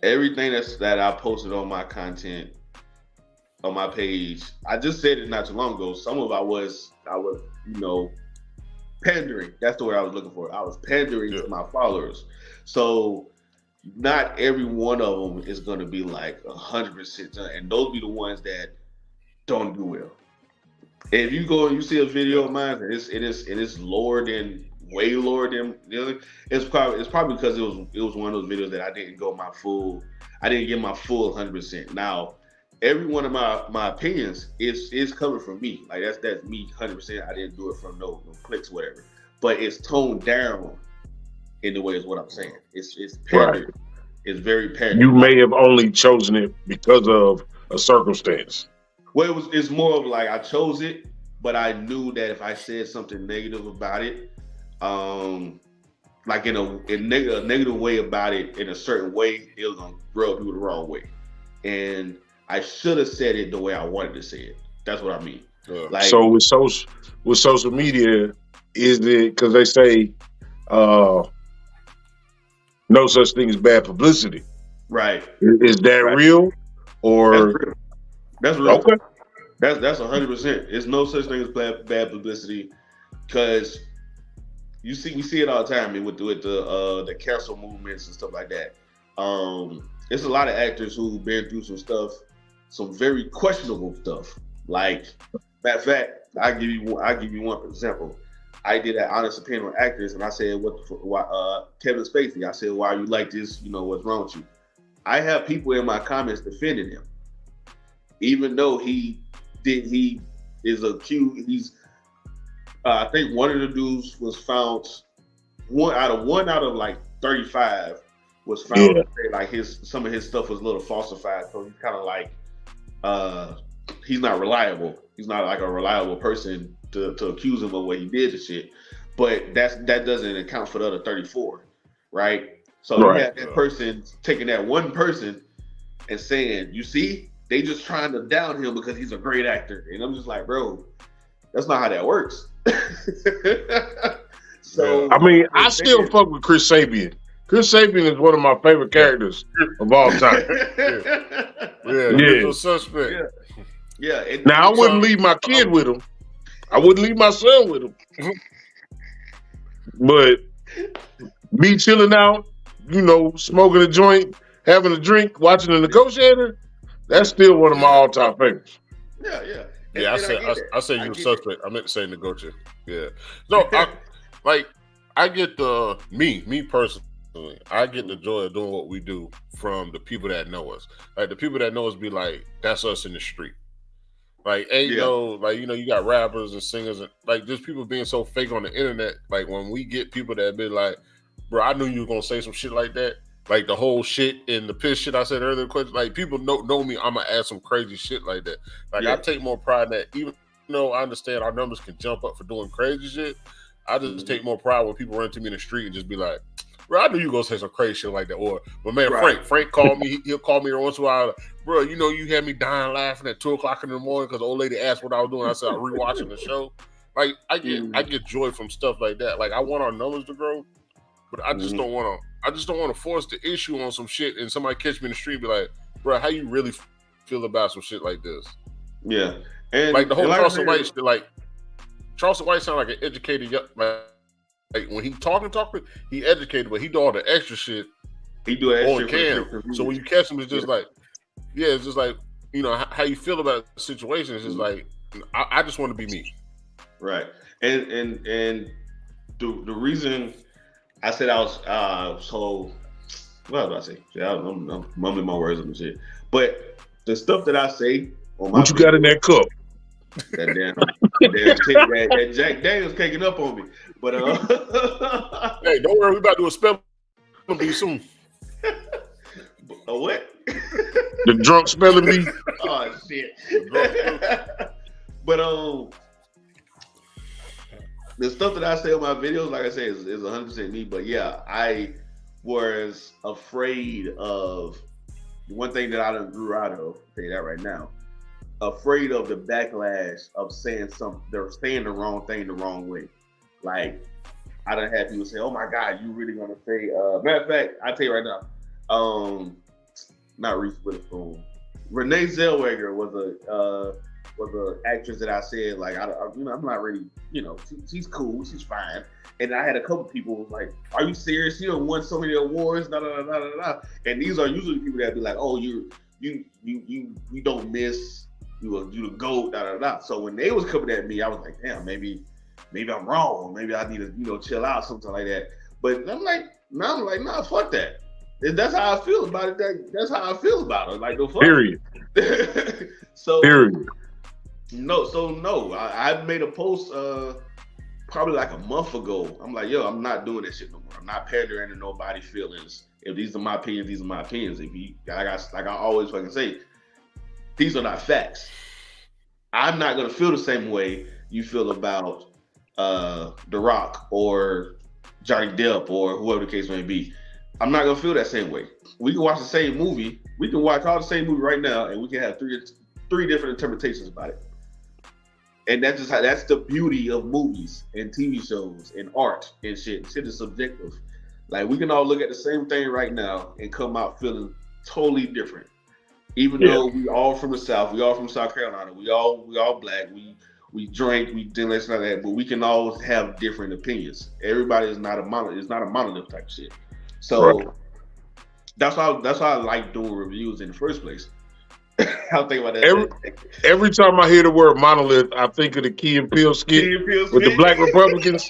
Everything that I posted on my content on my page, I just said it not too long ago. Some of I was, pandering. That's the word I was looking for. I was pandering to my followers. So not every one of them is going to be like 100% done. And those be the ones that don't do well. If you go and you see a video of mine, it is lower than, way lower than the other. It's probably because it was one of those videos that I didn't get my full 100%. Now, every one of my opinions is coming from me. Like that's me 100%. I didn't do it from no clicks, whatever. But it's toned down in the way is what I'm saying. It's pandering. Right. It's very pandering. You may have only chosen it because of a circumstance. Well, it's more of like I chose it, but I knew that if I said something negative about it, like in a negative way about it in a certain way, it was gonna rub people the wrong way. And I should have said it the way I wanted to say it. That's what I mean. Like, so with social media, is it because they say no such thing as bad publicity? Right. Is that real? Or that's real. Okay. That's 100%. There's no such thing as bad publicity because we see it all the time with the cancel movements and stuff like that. There's a lot of actors who've been through some stuff, some very questionable stuff. Like, matter of fact, I'll give you one example. I did an honest opinion on actors, and I said, Kevin Spacey. I said, why are you like this? What's wrong with you? I have people in my comments defending him, even though he is accused. I think one of the dudes was found one out of like 35 was found to say like some of his stuff was a little falsified. So he's kind of like he's not reliable. He's not like a reliable person to accuse him of what he did and shit. But that doesn't account for the other 34, right? So you have that person taking that one person and saying, you see, they just trying to down him because he's a great actor. And I'm just like, bro, that's not how that works. So I mean, I still fuck with Chris Sabian. Chris Sabian is one of my favorite characters of all time. Yeah. Suspect. Yeah. Now I wouldn't leave my kid with him. I wouldn't leave my son with him. But me chilling out, smoking a joint, having a drink, watching The Negotiator, that's still one of my all-time favorites. Yeah. Yeah, I say you suspect. I meant to say negotiate. Yeah. No, I get me personally, I get the joy of doing what we do from the people that know us. Like the people that know us be like, that's us in the street. Like, ain't no, like, you know, you got rappers and singers and like just people being so fake on the internet. Like when we get people that be like, bro, I knew you were gonna say some shit like that. Like the whole shit and the piss shit I said earlier. Like people know me, I'm gonna add some crazy shit like that. Like I take more pride in that, even though I understand our numbers can jump up for doing crazy shit. I just take more pride when people run to me in the street and just be like, bro, I knew you were gonna say some crazy shit like that. Or, but man, Frank called me. He'll call me once in a while. Bro, you know, you had me dying laughing at 2:00 in the morning because the old lady asked what I was doing. I said I'm rewatching the show. Like I get joy from stuff like that. Like I want our numbers to grow, but I just don't want to. I just don't want to force the issue on some shit and somebody catch me in the street and be like, bro, how you really feel about some shit like this? Yeah, and like the whole Charleston White shit. Like Charleston White sound like an educated young man. Like when he talking, he educated, but he do all the extra shit. He do extra cam. So when you catch him, it's just like, it's just like, you know, how you feel about the situation. It's just like, I just want to be me. Right. And the reason I said I was so, what did I say? I'm mumbling my words on the shit. But the stuff that I say on my what you got in that cup? That damn Jack Daniels caking up on me. But hey, don't worry, we about to do a spell bee soon. A what? The drunk spelling bee. Oh shit. But the stuff that I say on my videos, like I say, is 100% me. But yeah, I was afraid of one thing that I done grew out of. I'll tell you that right now. Afraid of the backlash of saying they're saying the wrong thing the wrong way. Like I done had people say, "Oh my God, you really gonna say?" Matter of fact, I tell you right now, not Reese Witherspoon, Renee Zellweger was a actress that I said like I'm not really, she's cool, she's fine. And I had a couple people was like, "Are you serious? You done won so many awards, da da da da da." And these are usually people that be like, "Oh, you don't miss." You the GOAT, da da da. So when they was coming at me, I was like, damn, maybe I'm wrong. Maybe I need to, chill out, something like that. But I'm like, nah, fuck that. If that's how I feel about it, that's how I feel about it. Like, no fuck. Period. So, period. No. I made a post probably like a month ago. I'm like, yo, I'm not doing that shit no more. I'm not pandering to nobody's feelings. If these are my opinions, these are my opinions. If you, like I always fucking say, these are not facts. I'm not gonna feel the same way you feel about The Rock or Johnny Depp or whoever the case may be. I'm not gonna feel that same way. We can watch the same movie. We can watch all the same movie right now, and we can have three different interpretations about it. And that's the beauty of movies and TV shows and art and shit. Shit is subjective. Like we can all look at the same thing right now and come out feeling totally different. Even though we all from the South, we all from South Carolina, we all black, we drink, we do this and that, but we can all have different opinions. Everybody is not a monolith. It's not a monolith type shit. So that's why I like doing reviews in the first place. I'll think about that. Every time I hear the word monolith, I think of the Key and Peele skit with the Black Republicans.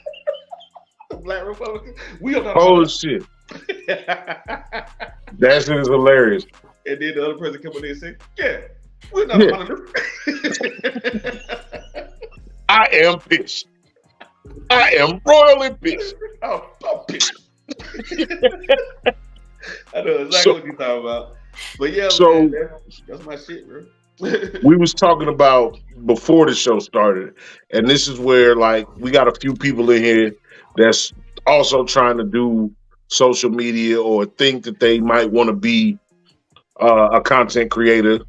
Black Republicans. We are not. Holy shit! That shit is hilarious. And then the other person come in there and say, "Yeah, we're not a monolith." I am pissed. I am royally pissed. I'm pissed. I know exactly what you're talking about. But yeah, man, that's my shit, bro. We was talking about before the show started, and this is where like we got a few people in here that's also trying to do social media or think that they might want to be a content creator.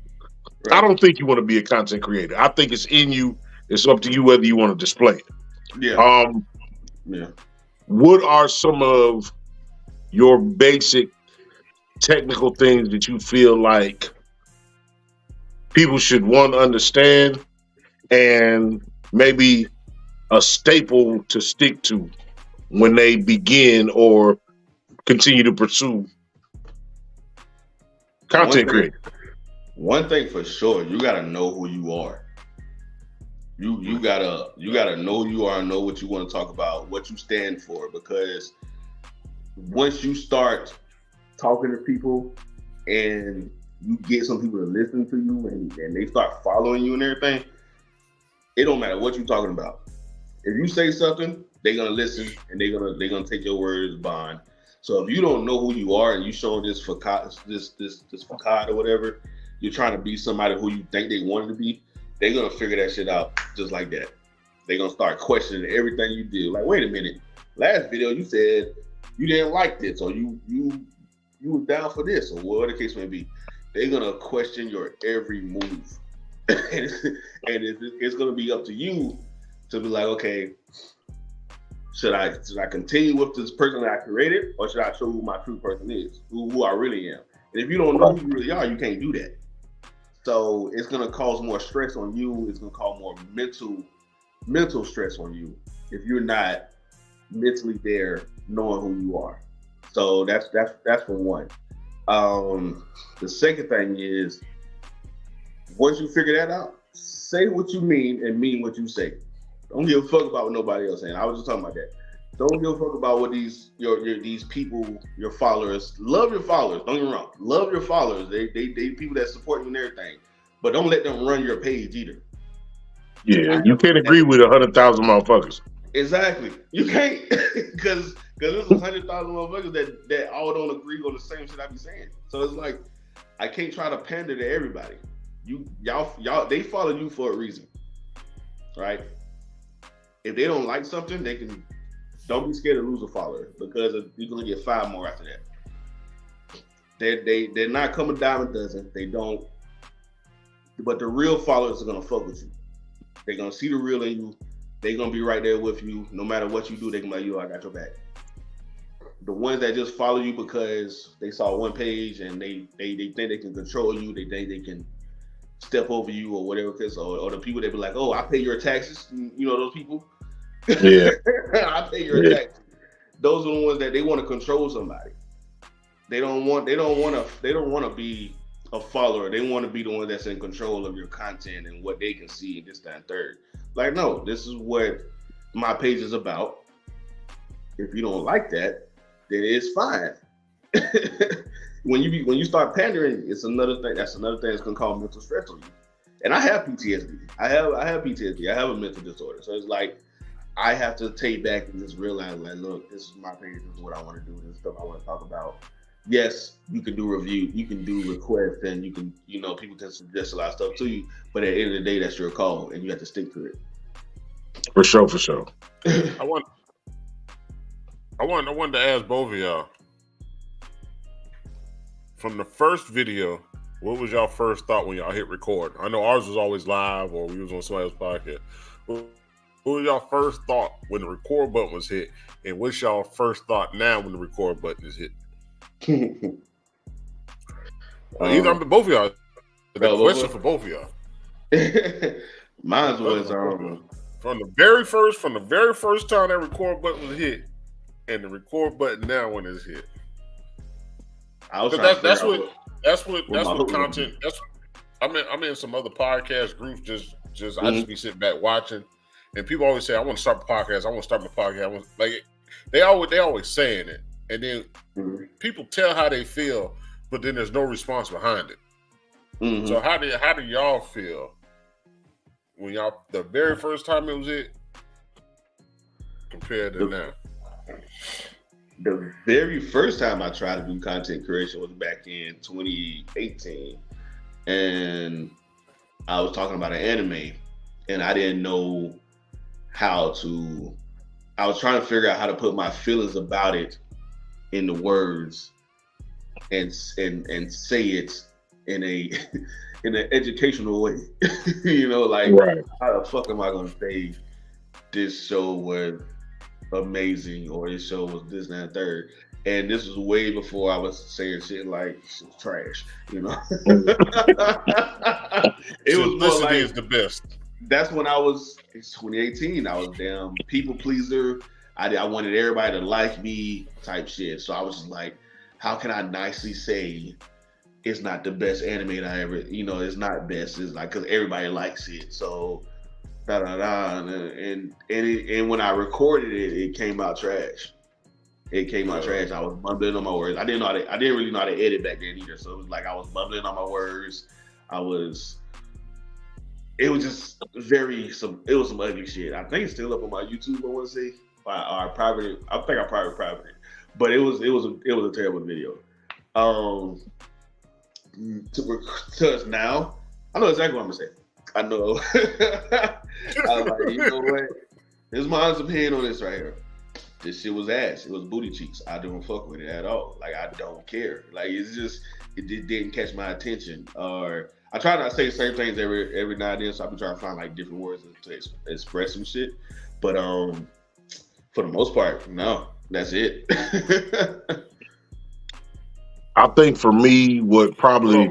Right. I don't think you want to be a content creator. I think it's in you. It's up to you whether you want to display it. Yeah. What are some of your basic technical things that you feel like people should understand and maybe a staple to stick to when they begin or continue to pursue content creating? One thing for sure, you gotta know who you are. You gotta know who you are and know what you want to talk about, what you stand for, because once you start talking to people and you get some people to listen to you and they start following you and everything, It don't matter what you're talking about. If you say something, they're gonna listen and they're gonna take your word as bond. So if you don't know who you are and you showing this facade, this facade or whatever, you're trying to be somebody who you think they wanted to be, they're gonna figure that shit out just like that. They're gonna start questioning everything you do. Like, wait a minute, last video you said you didn't like this, or you were down for this, or whatever the case may be. They're gonna question your every move, and it's gonna be up to you to be like, okay, should I continue with this person that I created, or should I show who my true person is, who I really am? And if you don't know who you really are, you can't do that. So it's gonna cause more stress on you. It's gonna cause more mental stress on you if you're not mentally there, knowing who you are. So that's for one. The second thing is, once you figure that out, say what you mean and mean what you say. Don't give a fuck about what nobody else saying. I was just talking about that. Don't give a fuck about what these people, your followers. Love your followers. Don't get me wrong. Love your followers. They people that support you and everything. But don't let them run your page either. Yeah, you can't agree with 100,000 motherfuckers. Exactly. You can't, because there's 100,000 motherfuckers that all don't agree on the same shit I be saying. So it's like, I can't try to pander to everybody. Y'all, they follow you for a reason, right? If they don't like something, don't be scared to lose a follower, because you're gonna get 5 more after that. They're not coming dime a dozen. They don't. But the real followers are gonna fuck with you. They're gonna see the real in you. They're gonna be right there with you, no matter what you do. They can be like, yo, I got your back. The ones that just follow you because they saw one page and they think they can control you, they think they can step over you or whatever, or the people that be like, oh, I pay your taxes. You know those people? Yeah. I pay your taxes. Those are the ones that they want to control somebody. They don't want to be a follower. They want to be the one that's in control of your content and what they can see, and this, that, and third. Like, no, this is what my page is about. If you don't like that, then it's fine. When you start pandering, it's another thing. That's another thing that's gonna cause mental stress on you. And I have PTSD. I have PTSD. I have a mental disorder. So it's like, I have to take back and just realize, like, look, this is my page. This is what I want to do. This is stuff I want to talk about. Yes, you can do review, you can do requests, and you can, people can suggest a lot of stuff to you. But at the end of the day, that's your call, and you have to stick to it. For sure. I wanted to ask both of y'all, from the first video, what was y'all first thought when y'all hit record? I know ours was always live, or we was on somebody else's podcast. What was y'all first thought when the record button was hit, and what's y'all first thought now when the record button is hit? Both of y'all. The question for both of y'all. Mine was from the very first time that record button was hit, and the record button now when it's hit. That's what content. I'm in some other podcast groups. Just I just be sitting back watching, and people always say, "I want to start the podcast. I want to start the podcast." They always saying it, and then people tell how they feel, but then there's no response behind it. Mm-hmm. So how do y'all feel when y'all the very first time it was it compared to now? The very first time I tried to do content creation was back in 2018, and I was talking about an anime, and I didn't know how to. I was trying to figure out how to put my feelings about it into words, and say it in an educational way. Right. How the fuck am I gonna say this show was amazing, or this show was this, and that, third? And this was way before I was saying shit like it's trash, It was more like is the best. That's when it's 2018. I was damn people pleaser. I wanted everybody to like me type shit. So I was just like, how can I nicely say it's not the best anime I ever, it's not best. It's like, cause everybody likes it. So and when I recorded it, it came out trash. I was mumbling on my words. I didn't really know how to edit back then either. So it was like I was mumbling on my words. it was just it was some ugly shit. I think it's still up on my YouTube. I want to say, I think I private it, but it was a terrible video. To us now, I know exactly what I'm gonna say. I know. I was like, you know what? Here's my honest opinion on this right here. This shit was ass. It was booty cheeks. I don't fuck with it at all. Like, I don't care. Like, it's just, it didn't catch my attention. Or I try not to say the same things every now and then, so I be trying to find like different words to express some shit. But for the most part, no, that's it. I think for me, what probably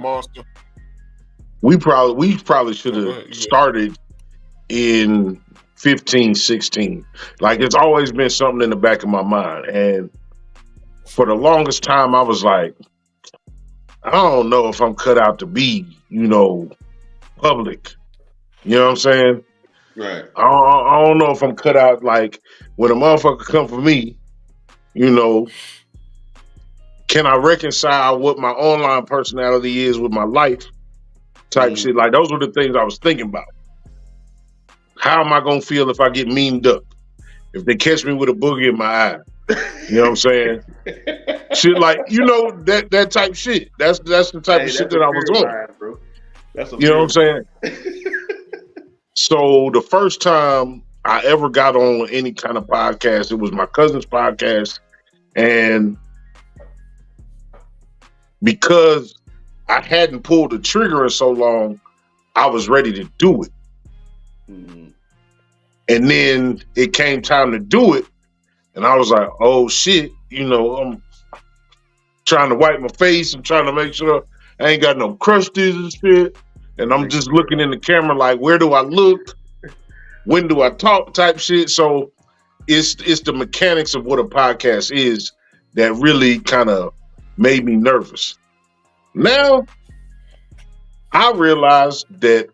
we probably should have started in 15, 16. Like, it's always been something in the back of my mind. And for the longest time, I was like, I don't know if I'm cut out to be, public. You know what I'm saying? Right. I don't know if I'm cut out, like, when a motherfucker come for me, can I reconcile what my online personality is with my life type shit? Like, those were the things I was thinking about. How am I going to feel if I get memed up? If they catch me with a boogie in my eye? You know what I'm saying? Shit like, that type shit. That's the type of shit that I was on. Bro. You know what I'm saying? So the first time I ever got on any kind of podcast, it was my cousin's podcast. And because I hadn't pulled the trigger in so long, I was ready to do it. Mm-hmm. And then it came time to do it. And I was like, oh shit, I'm trying to wipe my face. I'm trying to make sure I ain't got no crusties and shit. And I'm just looking in the camera like, where do I look? When do I talk type shit? So it's the mechanics of what a podcast is that really kind of made me nervous. Now, I realized that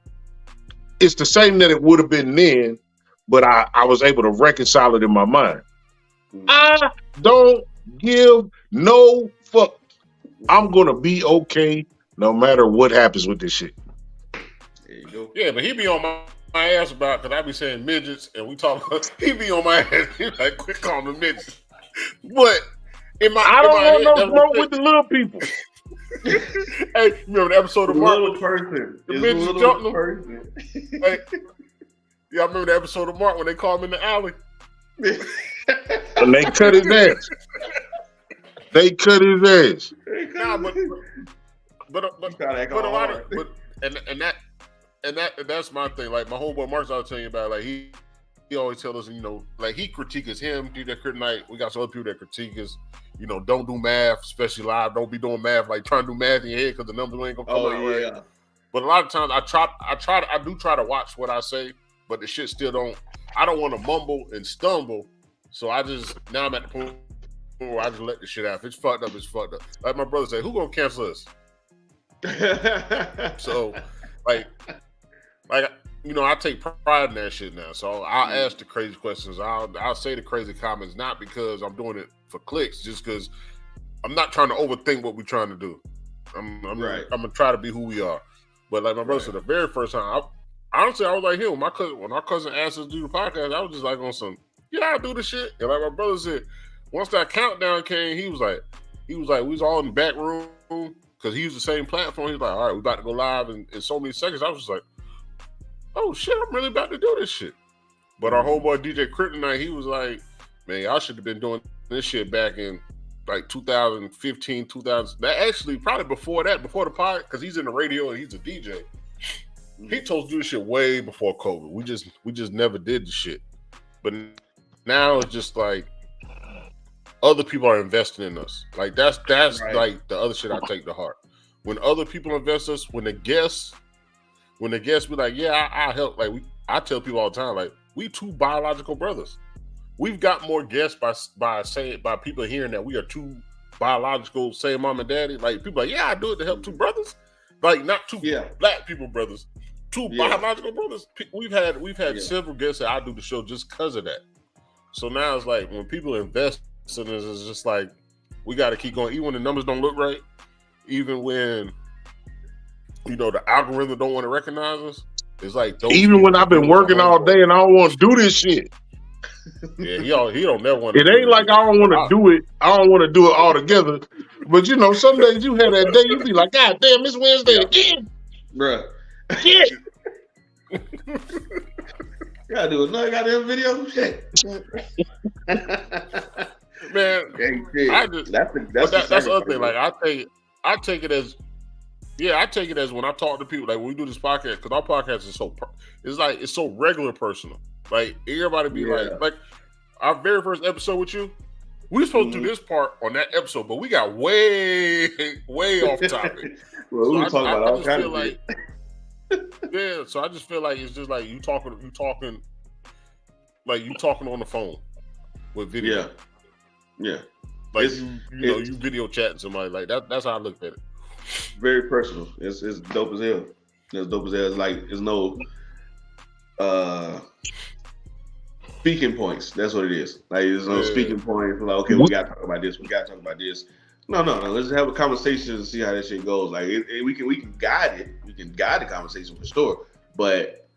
it's the same that it would have been then, but I was able to reconcile it in my mind. I don't give no fuck. I'm going to be okay no matter what happens with this shit. There you go. Yeah, but he be on my ass about, because I be saying midgets, and we talk about, he be on my ass, he like, quit calling them midgets. But I don't want no smoke with the little people. Hey, remember the episode of Mark? Little person. The midgets jumped them. Hey, y'all remember the episode of Mark when they called him in the alley? And they cut his ass. They cut his ass. Nah, but a lot of, that's my thing. Like, my homeboy Mark's, I was telling you about, like, he always tells us, like, he critique us, him, DJ Crit Night. We got some other people that critique us, don't do math, especially live. Don't be doing math, like trying to do math in your head because the numbers ain't gonna come out right. But a lot of times I do try to watch what I say, but the shit still I don't want to mumble and stumble. So now I'm at the point where I just let the shit out. If it's fucked up, it's fucked up. Like my brother said, who gonna cancel us? So, like, I take pride in that shit now. So I'll ask the crazy questions. I'll say the crazy comments, not because I'm doing it for clicks, just because I'm not trying to overthink what we're trying to do. I'm gonna try to be who we are. But like my brother said, the very first time, honestly, I was like him. When our cousin asked us to do the podcast, I was just like on some, I'll do the shit. And like my brother said, once that countdown came, he was like, we was all in the back room because he used the same platform. He was like, all right, we're about to go live in so many seconds. I was just like, oh shit, I'm really about to do this shit. But our homeboy DJ Crit Night, he was like, man, y'all should have been doing this shit back in like 2015, 2000. That actually probably before the pod, because he's in the radio and he's a DJ. He told us to do this shit way before COVID. We just never did the shit. But now it's just like other people are investing in us. Like that's right. Like the other shit I take to heart. When other people invest us, when the guests be like, yeah, I help. Like I tell people all the time, like we two biological brothers. We've got more guests by people hearing that we are two biological, same mom and daddy. Like people are like, yeah, I do it to help two brothers. Like not two black people brothers, two biological brothers. We've had several guests that I do the show just because of that. So now it's like when people invest in this, it's just like we got to keep going, even when the numbers don't look right, even when the algorithm don't want to recognize us. It's like those even when I've been working all day and I don't want to do this shit. Yeah, he don't never want to. It ain't like I don't want to do it. I don't want to do it all together. But you know, some days you have that day, you be like, God damn, it's Wednesday again, bruh. Shit. Gotta do another goddamn video. Shit. Man, that's the other thing. Like I take it as when I talk to people, like when we do this podcast, because our podcast is it's so regular personal. Like everybody be like our very first episode with you, we were supposed to do this part on that episode, but we got way off topic. Well, we were talking about all kinds of like, yeah, so I just feel like it's just like you talking on the phone with video. Yeah. Like you video chatting somebody like that. That's how I looked at it. Very personal. It's dope as hell. It's dope as hell. It's like there's no speaking points. That's what it is. Like there's no speaking points. Like, okay, we gotta talk about this. We gotta talk about this. No. Let's have a conversation and see how that shit goes. Like we can guide it. We can guide the conversation for sure. But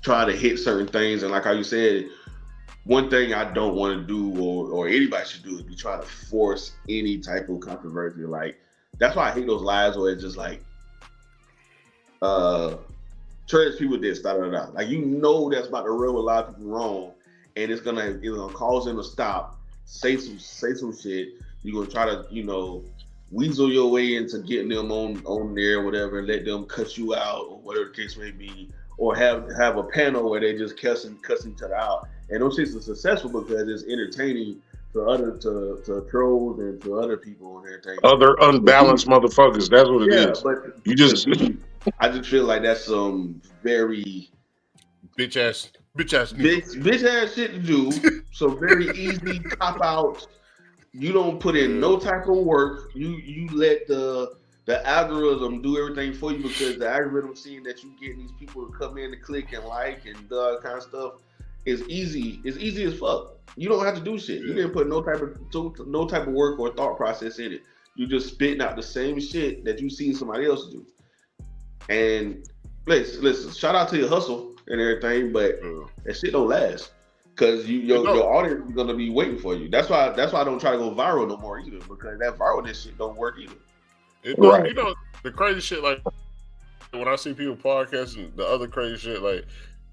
try to hit certain things, and like how you said, one thing I don't want to do, or anybody should do, is be trying to force any type of controversy. Like that's why I hate those lives where it's just like, church people did da. Like that's about to rub a lot of people wrong, and it's gonna cause them to stop, say some shit. You're gonna try to weasel your way into getting them on there, or whatever, and let them cut you out, or whatever the case may be, or have a panel where they just cuss each other out. And those shits are successful because it's entertaining to trolls and to other people and everything. Other unbalanced motherfuckers. That's what it is. But you just I just feel like that's some very bitch ass shit to do. Some very easy cop outs. You don't put in no type of work. You let the algorithm do everything for you, because the algorithm seeing that you getting these people to come in and click and like and all kind of stuff is easy. It's easy as fuck. You don't have to do shit. You didn't put no type of work or thought process in it. You just spitting out the same shit that you seen somebody else do. And listen, shout out to your hustle and everything, but that shit don't last. Because your audience is gonna be waiting for you. That's why I don't try to go viral no more either, because that viralness shit don't work either. The crazy shit, like when I see people podcasting, the other crazy shit, like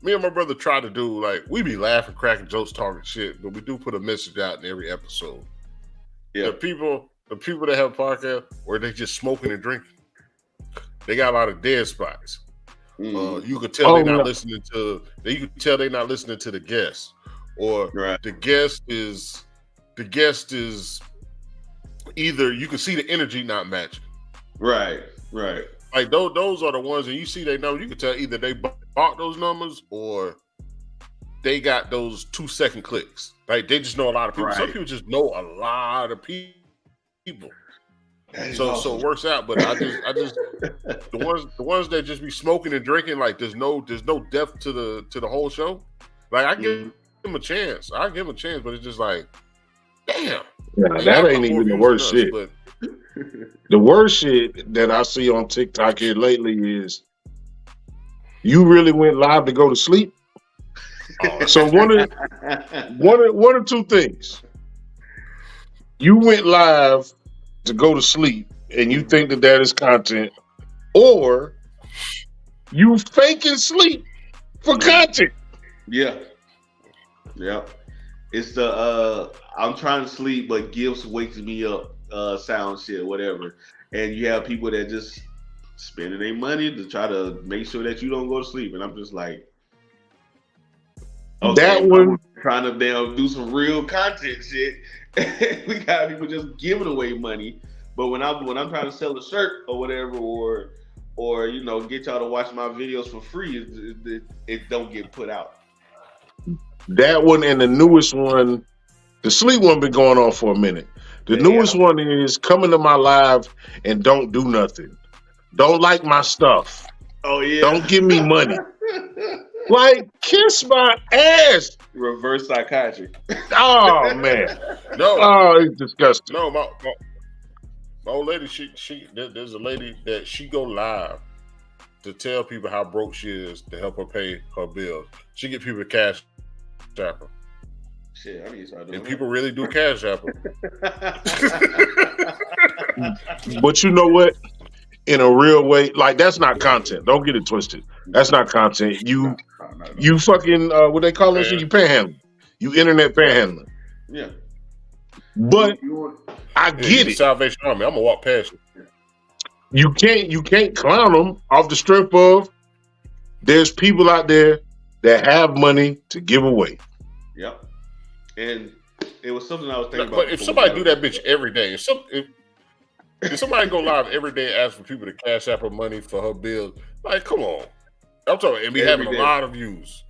me and my brother try to do, like we be laughing, cracking jokes, talking shit, but we do put a message out in every episode. Yeah, the people that have podcasts where they just smoking and drinking, they got a lot of dead spots. You could tell they're not listening to. You could tell they're not listening to the guest, or the guest is either you can see the energy not matching. Right. Like those are the ones, and you see they know. You can tell either they bought those numbers or they got those 2-second clicks. Like they just know a lot of people. Right. Some people just know a lot of people. So it works out. But I just the ones that just be smoking and drinking, like there's no depth to the whole show. Like I give them a chance. But it's just like, damn. Yeah, that ain't even the worst shit. But the worst shit that I see on TikTok here lately is you really went live to go to sleep. So one of two things. You went live to go to sleep and you think that is content, or you faking sleep for content. Yeah. It's the I'm trying to sleep but Gibbs wakes me up sound shit, whatever. And you have people that just spending their money to try to make sure that you don't go to sleep. And I'm just like, okay, that one trying to do some real content shit. We got people just giving away money. But when I'm trying to sell a shirt or whatever, or get y'all to watch my videos for free, it don't get put out. That one and the newest one, the sleep one, been going on for a minute. The newest one is coming to my live and don't do nothing. Don't like my stuff. Oh yeah. Don't give me money. Like, kiss my ass. Reverse psychiatry. Oh man. No. Oh, it's disgusting. No, my old lady, she there's a lady that she go live to tell people how broke she is to help her pay her bills. She get people to cash app her. Shit, I need to start doing and people really do cash app her. But you know what? In a real way, like that's not content. Don't get it twisted. That's not content. You fucking what they call this? You panhandling. You internet panhandling. Yeah. But I get it. Salvation Army. I'm gonna walk past you. You can't clown them off the strength of there's people out there that have money to give away. Yep. And it was something I was thinking about. But if somebody do that bitch every day, if somebody go live every day and ask for people to cash out her money for her bills, like, come on. I'm talking, and be having a lot of views.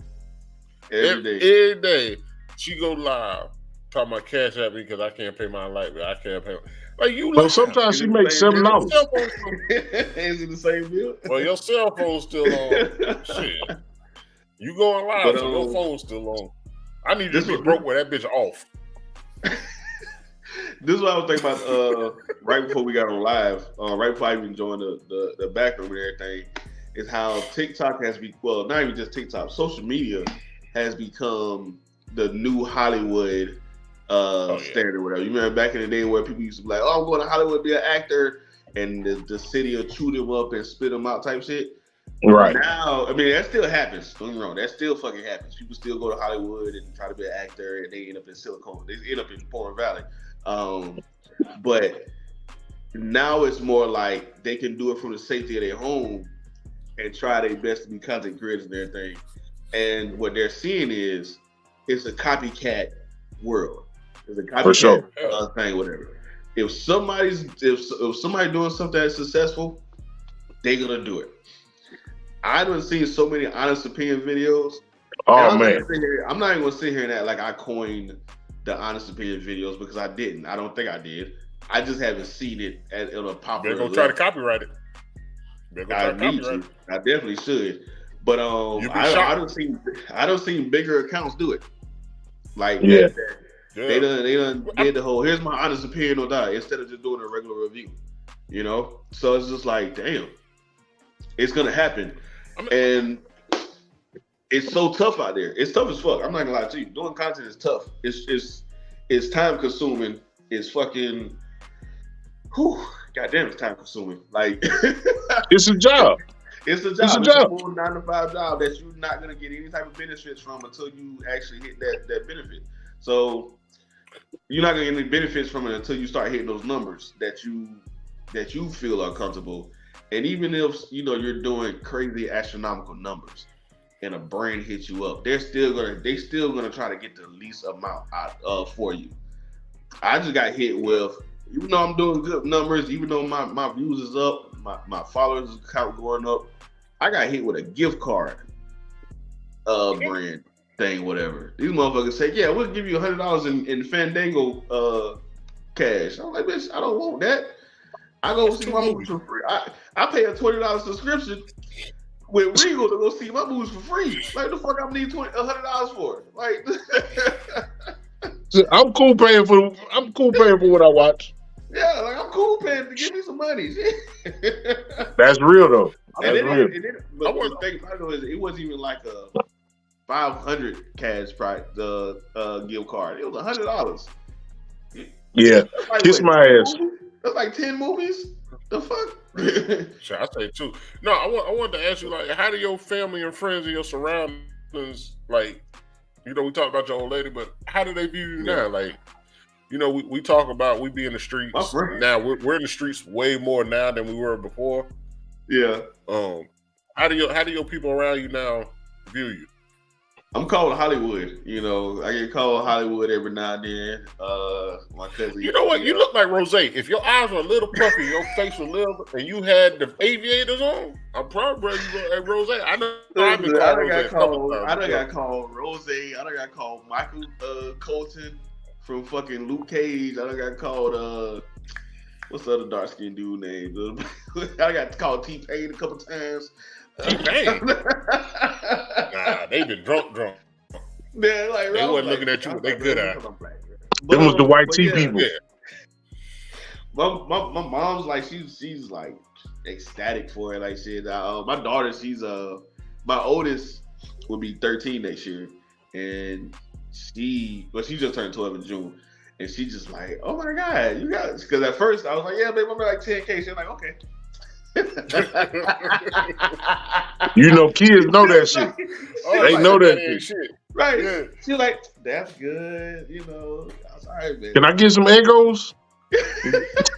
Every day, she go live talking about cash app me because I can't pay my light bill. I can't pay. Like you. But sometimes she makes $7. Is it the same bill? Well, your cell phone's still on. Shit. You going live, so your phone's still on. I need you to be broke with that bitch off. This is what I was thinking about right before we got on live, right before I even joined the backroom and everything, is how TikTok has well, not even just TikTok, social media has become the new Hollywood standard, whatever. You remember back in the day where people used to be like, oh, I'm going to Hollywood to be an actor, and the city will chew them up and spit them out type shit. Right. Now, I mean, that still happens. Don't get me wrong. That still fucking happens. People still go to Hollywood and try to be an actor, and they end up in They end up in Porn Valley. But now it's more like they can do it from the safety of their home and try their best to be content creators and everything. And what they're seeing is it's a copycat world. It's a copycat thing, whatever. If somebody doing something that's successful, they're gonna do it. I done seen so many honest opinion videos. Oh man, I'm not even gonna sit here and act like I coined the honest opinion videos because I didn't. I don't think I did. I just haven't seen it at a popular. They're gonna try to copyright it. I need to. I definitely should. But I don't seen bigger accounts do it. Like they done did the whole here's my honest opinion or die instead of just doing a regular review. You know? So it's just like, damn, it's gonna happen. And it's so tough out there. It's tough as fuck. I'm not gonna lie to you. Doing content is tough. It's time consuming. It's fucking goddamn, it's time consuming. Like it's a job. It's a job. It's a full 9-to-5 job that you're not gonna get any type of benefits from until you actually hit that benefit. So you're not gonna get any benefits from it until you start hitting those numbers that you feel are comfortable. And even if you're doing crazy astronomical numbers and a brand hits you up, they still gonna try to get the least amount out for you. I just got hit with, even though I'm doing good numbers, even though my views is up, my followers count going up, I got hit with a gift card brand thing, whatever. These motherfuckers say, yeah, we'll give you $100 in Fandango cash. I'm like, bitch, I don't want that. I go see my movies for free. I pay a $20 subscription with Regal to go see my movies for free. Like, the fuck I need $100 for? Like, I'm cool paying for what I watch. Yeah, like I'm cool paying to give me some money. That's real though. But the thing about it is, it wasn't even like a $500 cash price gift card. It was $100. Yeah, like, kiss my ass. That's like 10 movies. The fuck? Sure, I say 2. No, I wanted to ask you, like, how do your family and friends and your surroundings, like, we talked about your old lady, but how do they view you now? Like, we talk about we be in the streets now. We're in the streets way more now than we were before. Yeah. How do your people around you now view you? I'm called Hollywood. I get called Hollywood every now and then. My cousin. You know what? You look like Rose. If your eyes were a little puffy, your face was a little, and you had the aviators on, I'm probably you look like Rose. I know. I done got called Rose. I done got called Michael Colton from fucking Luke Cage. I done got called what's the other dark skinned dude name? I got called T-Pain a couple times. T-Pain? Nah, they been drunk. Yeah, like, they wasn't looking at you. They good at it. It was the white tea people. Yeah. My mom's like she's like ecstatic for it. Like shit. My daughter, she's my oldest will be 13 next year, and she just turned 12 in June, and she just like, oh my god, you got, because at first I was like, yeah, babe, I'm like 10K. She's like, okay. You know, kids know that shit. They know that shit. Right. Yeah. She's like, that's good. You know, I was all right, man. Can I get some Eggos?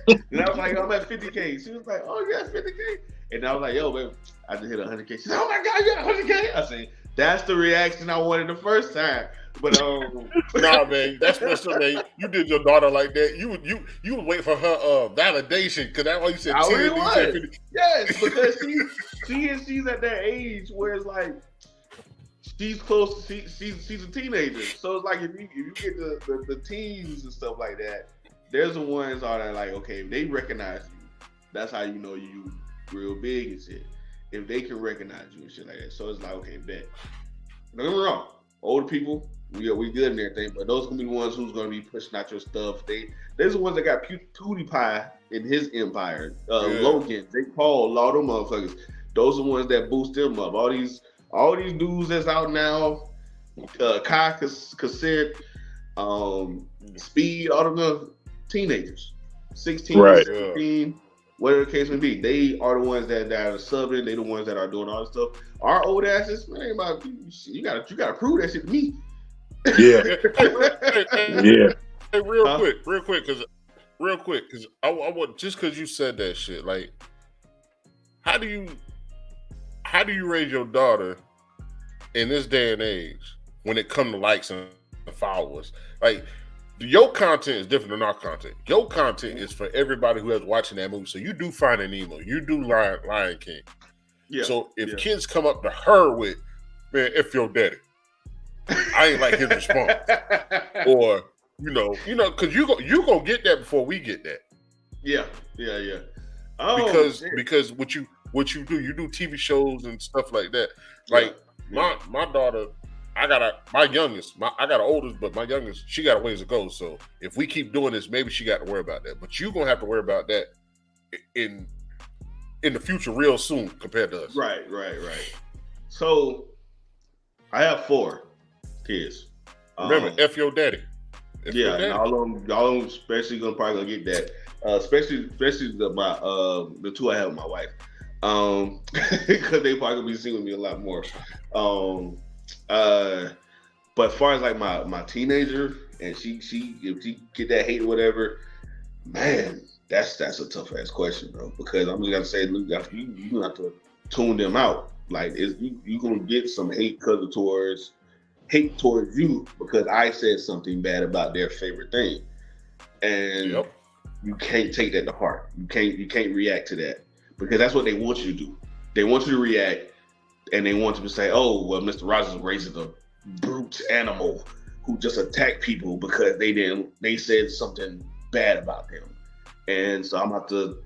And I was like, I'm at 50K. She was like, oh, you at 50K? And I was like, yo, babe, I just hit 100K. She's like, oh my God, you got 100K? I said, that's the reaction I wanted the first time. But nah, man, that's messed up, man. You did your daughter like that. You would wait for her validation, because that's why you said 10. Really was. Yes, because she's at that age where it's like she's close. She's a teenager, so it's like if you get the teens and stuff like that, there's the ones that are like, okay, if they recognize you, that's how you know you real big and shit. If they can recognize you and shit like that, so it's like, okay, bet. Don't get me wrong, older people, we good and everything, but those gonna be the ones who's gonna be pushing out your stuff. There's the ones that got PewDiePie in his empire, Logan, Jake Paul, all them motherfuckers. Those are the ones that boost them up. All these dudes that's out now, Kai Cassette, Speed, all of them teenagers, 16, right. 17, whatever the case may be. They are the ones that are subbing. They the ones that are doing all this stuff. Our old asses, man, about you gotta prove that shit to me. Yeah. Yeah. Hey, real quick, because I want, just because you said that shit, like, how do you raise your daughter in this day and age when it comes to likes and followers? Like, your content is different than our content. Your content is for everybody who is watching that movie. So you do Finding Nemo, you do Lion King. Yeah. So if kids come up to her with, man, if your daddy, I ain't like his response, or you know, because you gonna get that before we get that. Yeah. Oh, because what you do, you do TV shows and stuff like that. Like my daughter, I got an oldest, but my youngest, she got a ways to go. So if we keep doing this, maybe she got to worry about that. But you gonna have to worry about that in the future, real soon, compared to us. Right. So I have 4 kids. Remember, F your daddy. And all of them especially probably gonna get that. Especially the 2 I have with my wife. Because they probably gonna be seeing with me a lot more. But as far as like my teenager, and she if she get that hate or whatever, man, that's a tough ass question, bro. Because I'm just gonna say, look, you gonna have to tune them out. Like, you gonna get some hate towards you because I said something bad about their favorite thing, and you can't take that to heart. You can't react to that, because that's what they want you to do. They want you to react, and they want you to say, "Oh, well, Mr. Rogers raises a brute animal who just attacked people because they said something bad about them." And so I'm about to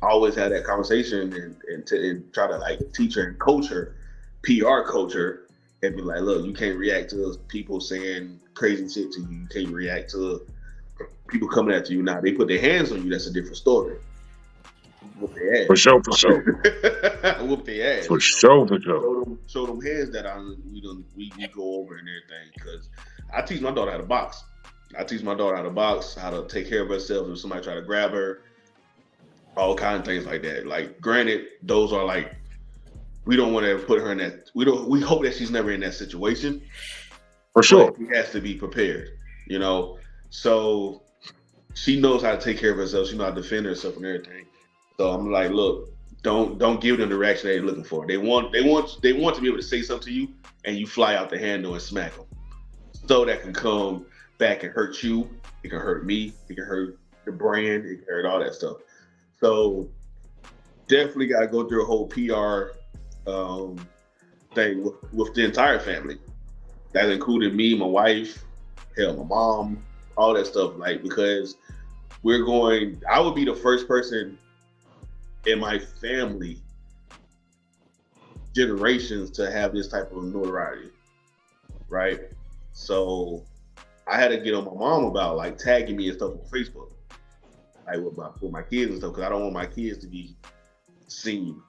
always have that conversation and try to like teach her and coach her, PR coach her, and be like, look, you can't react to people saying crazy shit to you. You can't react to people coming after you. Now, they put their hands on you, that's a different story. Whoop their ass. For sure. Whoop their ass. For sure. Show them hands that we go over and everything. Because I teach my daughter how to box. How to take care of herself if somebody try to grab her, all kinds of things like that. Like, granted, those are like, we don't want to put her in that. We hope that she's never in that situation. For sure. She has to be prepared, you know. So she knows how to take care of herself. She knows how to defend herself and everything. So I'm like, look, don't give them the reaction they're looking for. They want to be able to say something to you, and you fly out the handle and smack them. So that can come back and hurt you. It can hurt me. It can hurt the brand. It can hurt all that stuff. So definitely got to go through a whole PR thing with the entire family. That included me, my wife, my mom, all that stuff. Like, because I would be the first person in my family generations to have this type of notoriety, right? So I had to get on my mom about like tagging me and stuff on Facebook, like with my kids and stuff, because I don't want my kids to be seen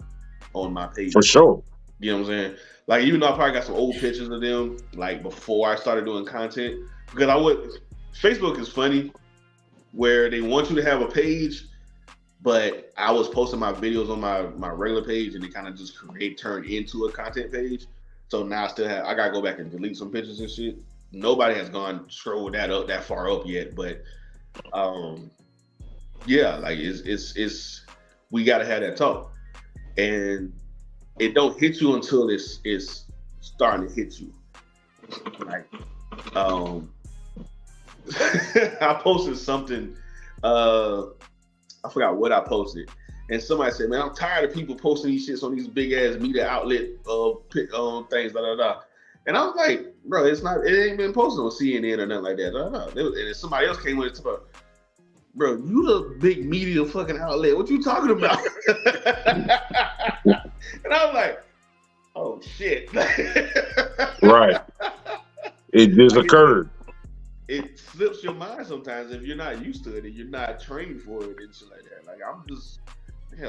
on my page. For sure. You know what I'm saying? Like, even though I probably got some old pictures of them, like before I started doing content, because Facebook is funny where they want you to have a page, but I was posting my videos on my regular page and it kind of just turned into a content page. So now I gotta go back and delete some pictures and shit. Nobody has scrolled that far up yet, but yeah, like it's we gotta have that talk. And it don't hit you until it's starting to hit you. Like, I posted something, I forgot what I posted, and somebody said, "Man, I'm tired of people posting these shits on these big ass media outlet things, da da da." And I was like, "Bro, it ain't been posted on CNN or nothing like that." Da, da, da. And then somebody else came with it, about, "Bro, you the big media fucking outlet. What you talking about?" And I was like, "Oh shit!" Right. It just occurred. It slips your mind sometimes if you're not used to it and you're not trained for it and shit like that. Like,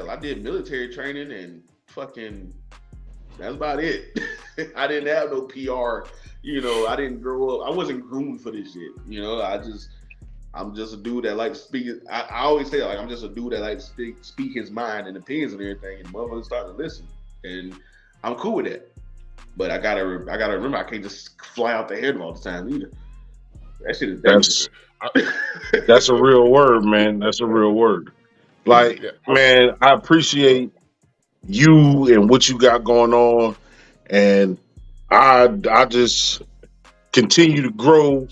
I did military training and fucking, that's about it. I didn't have no PR, I didn't grow up. I wasn't groomed for this shit. I'm just a dude that likes speaking. I always say, like, I'm just a dude that likes speak his mind and opinions and everything, and motherfuckers start to listen. And I'm cool with that. But I gotta remember, I can't just fly out the head all the time either. That shit is dangerous. That's a real word, man. That's a real word. Like, man, I appreciate you and what you got going on, and I just continue to grow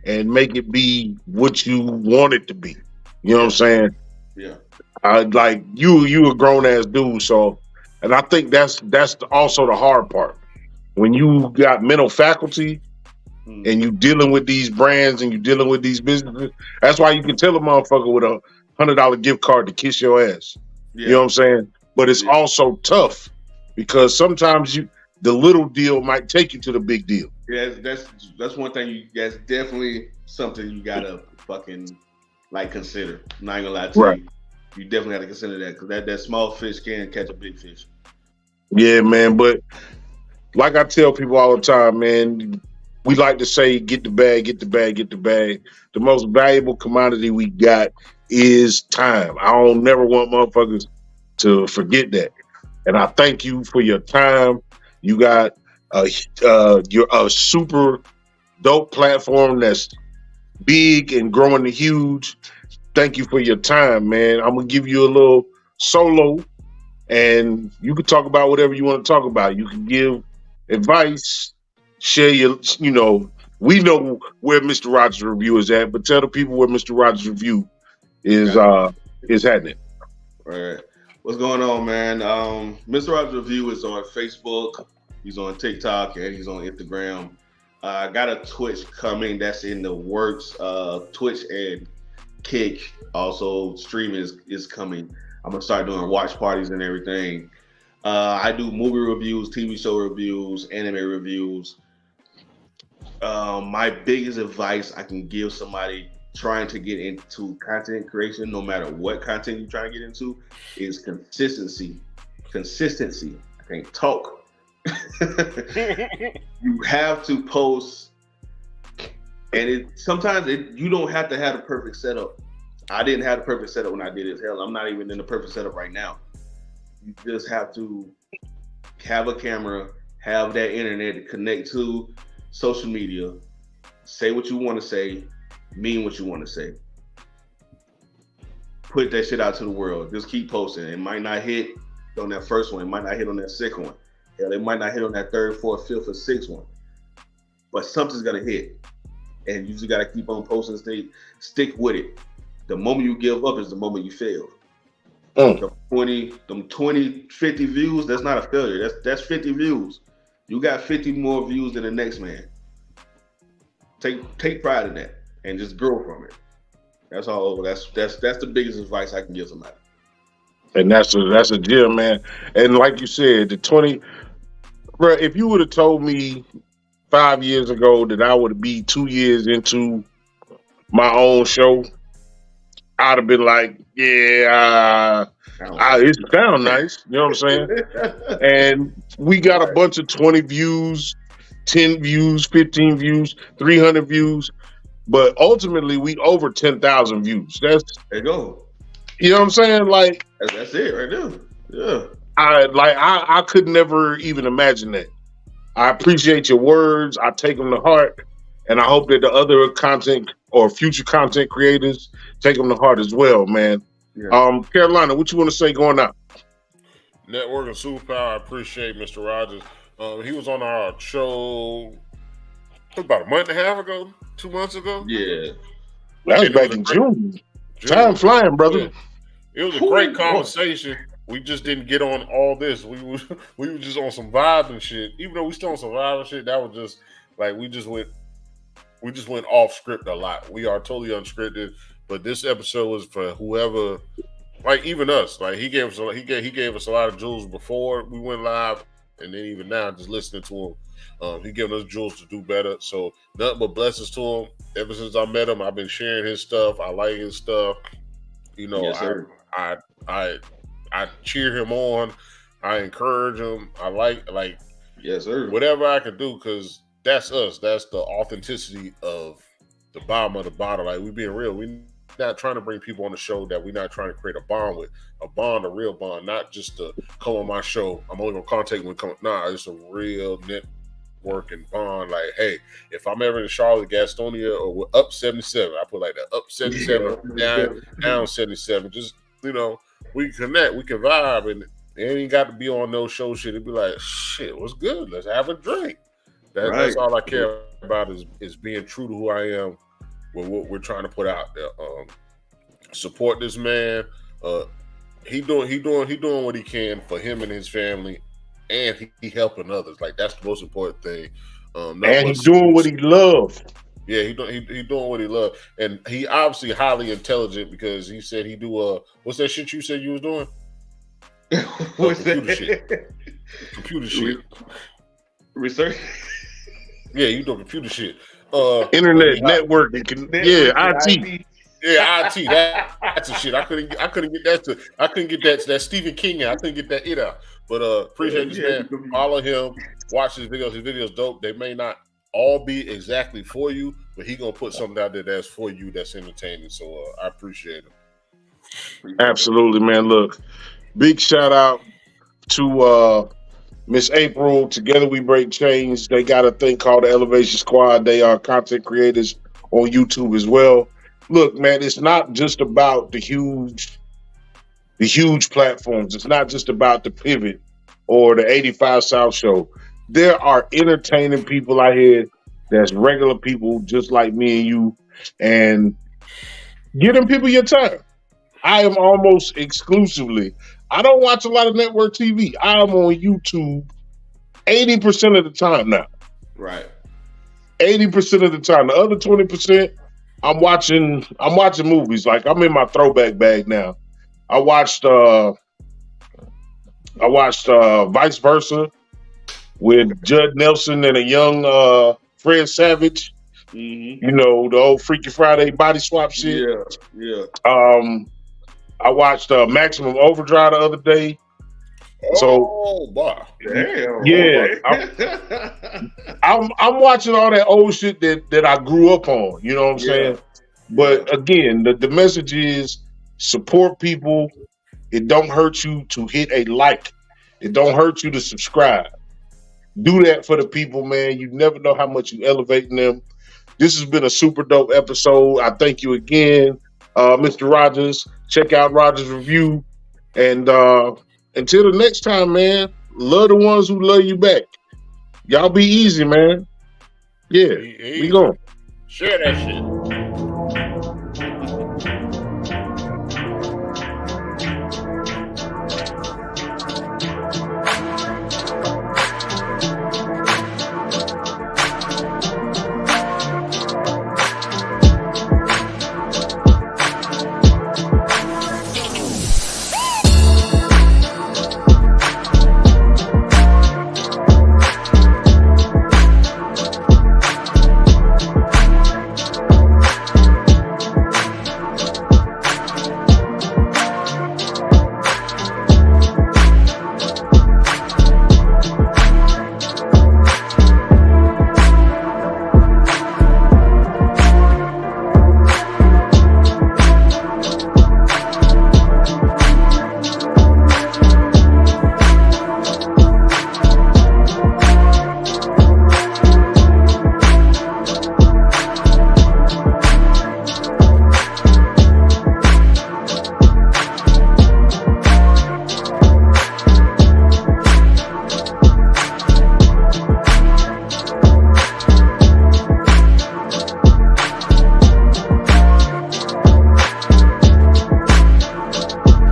and make it be what you want it to be. You know what I'm saying? Yeah. I like you a grown ass dude, so, and I think that's also the hard part. When you got mental faculty and you dealing with these brands and you dealing with these businesses, that's why you can tell a motherfucker with a $100 gift card to kiss your ass. Yeah. You know what I'm saying? But it's also tough because sometimes the little deal might take you to the big deal. Yeah, that's one thing. That's definitely something you gotta fucking like consider. I'm not gonna lie to you. You definitely have to consider that because that small fish can catch a big fish. Yeah, man. But like I tell people all the time, man, we like to say, get the bag, get the bag, get the bag. The most valuable commodity we got is time. I don't never want motherfuckers to forget that. And I thank you for your time. You got you're a super dope platform that's big and growing to huge. Thank you for your time, man. I'm gonna give you a little solo, and you can talk about whatever you want to talk about. You can give advice, share your, we know where Mr. Rogers Review is at, but tell the people where Mr. Rogers Review is happening. All right. What's going on, man? Mr. Rogers Review is on Facebook. He's on TikTok and he's on Instagram. I got a Twitch coming that's in the works. Twitch and Kick also streaming is coming. I'm gonna start doing watch parties and everything. I do movie reviews, TV show reviews, anime reviews. My biggest advice I can give somebody trying to get into content creation, no matter what content you're trying to get into, is consistency. Consistency. I can't talk. You have to post, and sometimes you don't have to have a perfect setup. I didn't have the perfect setup when I did it. Hell, I'm not even in the perfect setup right now. You just have to have a camera, have that internet to connect to social media, say what you want to say, mean what you want to say. Put that shit out to the world. Just keep posting. It might not hit on that first one. It might not hit on that second one. Hell, it might not hit on that third, fourth, fifth, or sixth one. But something's gonna hit. And you just gotta keep on posting, stick with it. The moment you give up is the moment you fail. Them 20, 50 views, that's not a failure. That's 50 views. You got 50 more views than the next man. Take pride in that and just grow from it. That's all. That's the biggest advice I can give somebody. And that's a gem, man. And like you said, the 20, bro, if you would have told me 5 years ago that I would be 2 years into my own show, I'd have been like, yeah, it sounds nice. You know what I'm saying? And we got a bunch of 20 views, 10 views, 15 views, 300 views. But ultimately, we over 10,000 views. There you go. You know what I'm saying? Like that's it right there. Yeah. I could never even imagine that. I appreciate your words. I take them to heart, and I hope that the other content or future content creators take them to heart as well, man. Yeah. Carolina, what you want to say going out? Network and Superpower. I appreciate Mr. Rogers. He was on our show about a month and a half ago, 2 months ago. Yeah, that was back in June. Time flying, brother. Yeah. It was a great conversation. We just didn't get on all this. We were just on some vibe and shit. Even though we still on some vibe and shit, that was just like we just went off script a lot. We are totally unscripted, but this episode was for whoever, like even us. Like he gave us a lot of jewels before we went live, and then even now, just listening to him, he giving us jewels to do better. So nothing but blessings to him. Ever since I met him, I've been sharing his stuff. I like his stuff. You know, yes, I cheer him on. I encourage him. I like yes, sir. Whatever I can do, because that's us. That's the authenticity of the bottom of the bottle. Like, we being real. We not trying to bring people on the show that we're not trying to create a bond with. A real bond, not just to come on my show. I'm only gonna contact when come. Nah, it's a real network and bond. Like, hey, if I'm ever in Charlotte, Gastonia, or we're up 77, I put like that up 77, down 77. Just, you know, we can connect, we can vibe, and it ain't got to be on no show shit. It'd be like, shit, what's good? Let's have a drink. That's all I care about is being true to who I am with what we're trying to put out there. Support this man. He doing what he can for him and his family, and he helping others. Like, that's the most important thing. And he's doing what he loves. Yeah, he doing what he loves, and he obviously highly intelligent because he said he do what's that shit you said you was doing? What's computer shit? Computer shit. Research. Yeah, you doing computer shit. Internet networking. IT. Yeah, IT. That's a shit. I couldn't get that Stephen King out. I couldn't get that it out. But appreciate this man. Follow him. Watch his videos. His videos dope. They may not all be exactly for you, but he gonna put something out there that's for you, that's entertaining. So I appreciate him. Absolutely, man. Look, big shout out to Miss April. Together We Break Chains. They got a thing called the Elevation Squad. They are content creators on YouTube as well. Look, man, it's not just about the huge platforms. It's not just about the Pivot or the 85 South Show. There are entertaining people out here that's regular people just like me and you, and give them people your time. I am almost exclusively, I don't watch a lot of network TV. I am on YouTube 80% of the time now. Right. 80% of the time. The other 20%, I'm watching movies. Like, I'm in my throwback bag now. I watched Vice Versa with Judd Nelson and a young Fred Savage. Mm-hmm. You know, the old Freaky Friday body swap shit. Yeah. I watched Maximum Overdrive the other day. Damn. Yeah, I'm watching all that old shit that I grew up on. You know what I'm saying? But again, the message is support people. It don't hurt you to hit a like. It don't hurt you to subscribe. Do that for the people, man. You never know how much you elevating them. This has been a super dope episode. I thank you again, Mr. Rogers. Check out Rogers Review. And until the next time, man, love the ones who love you back. Y'all be easy, man. Yeah, we going. Share that shit.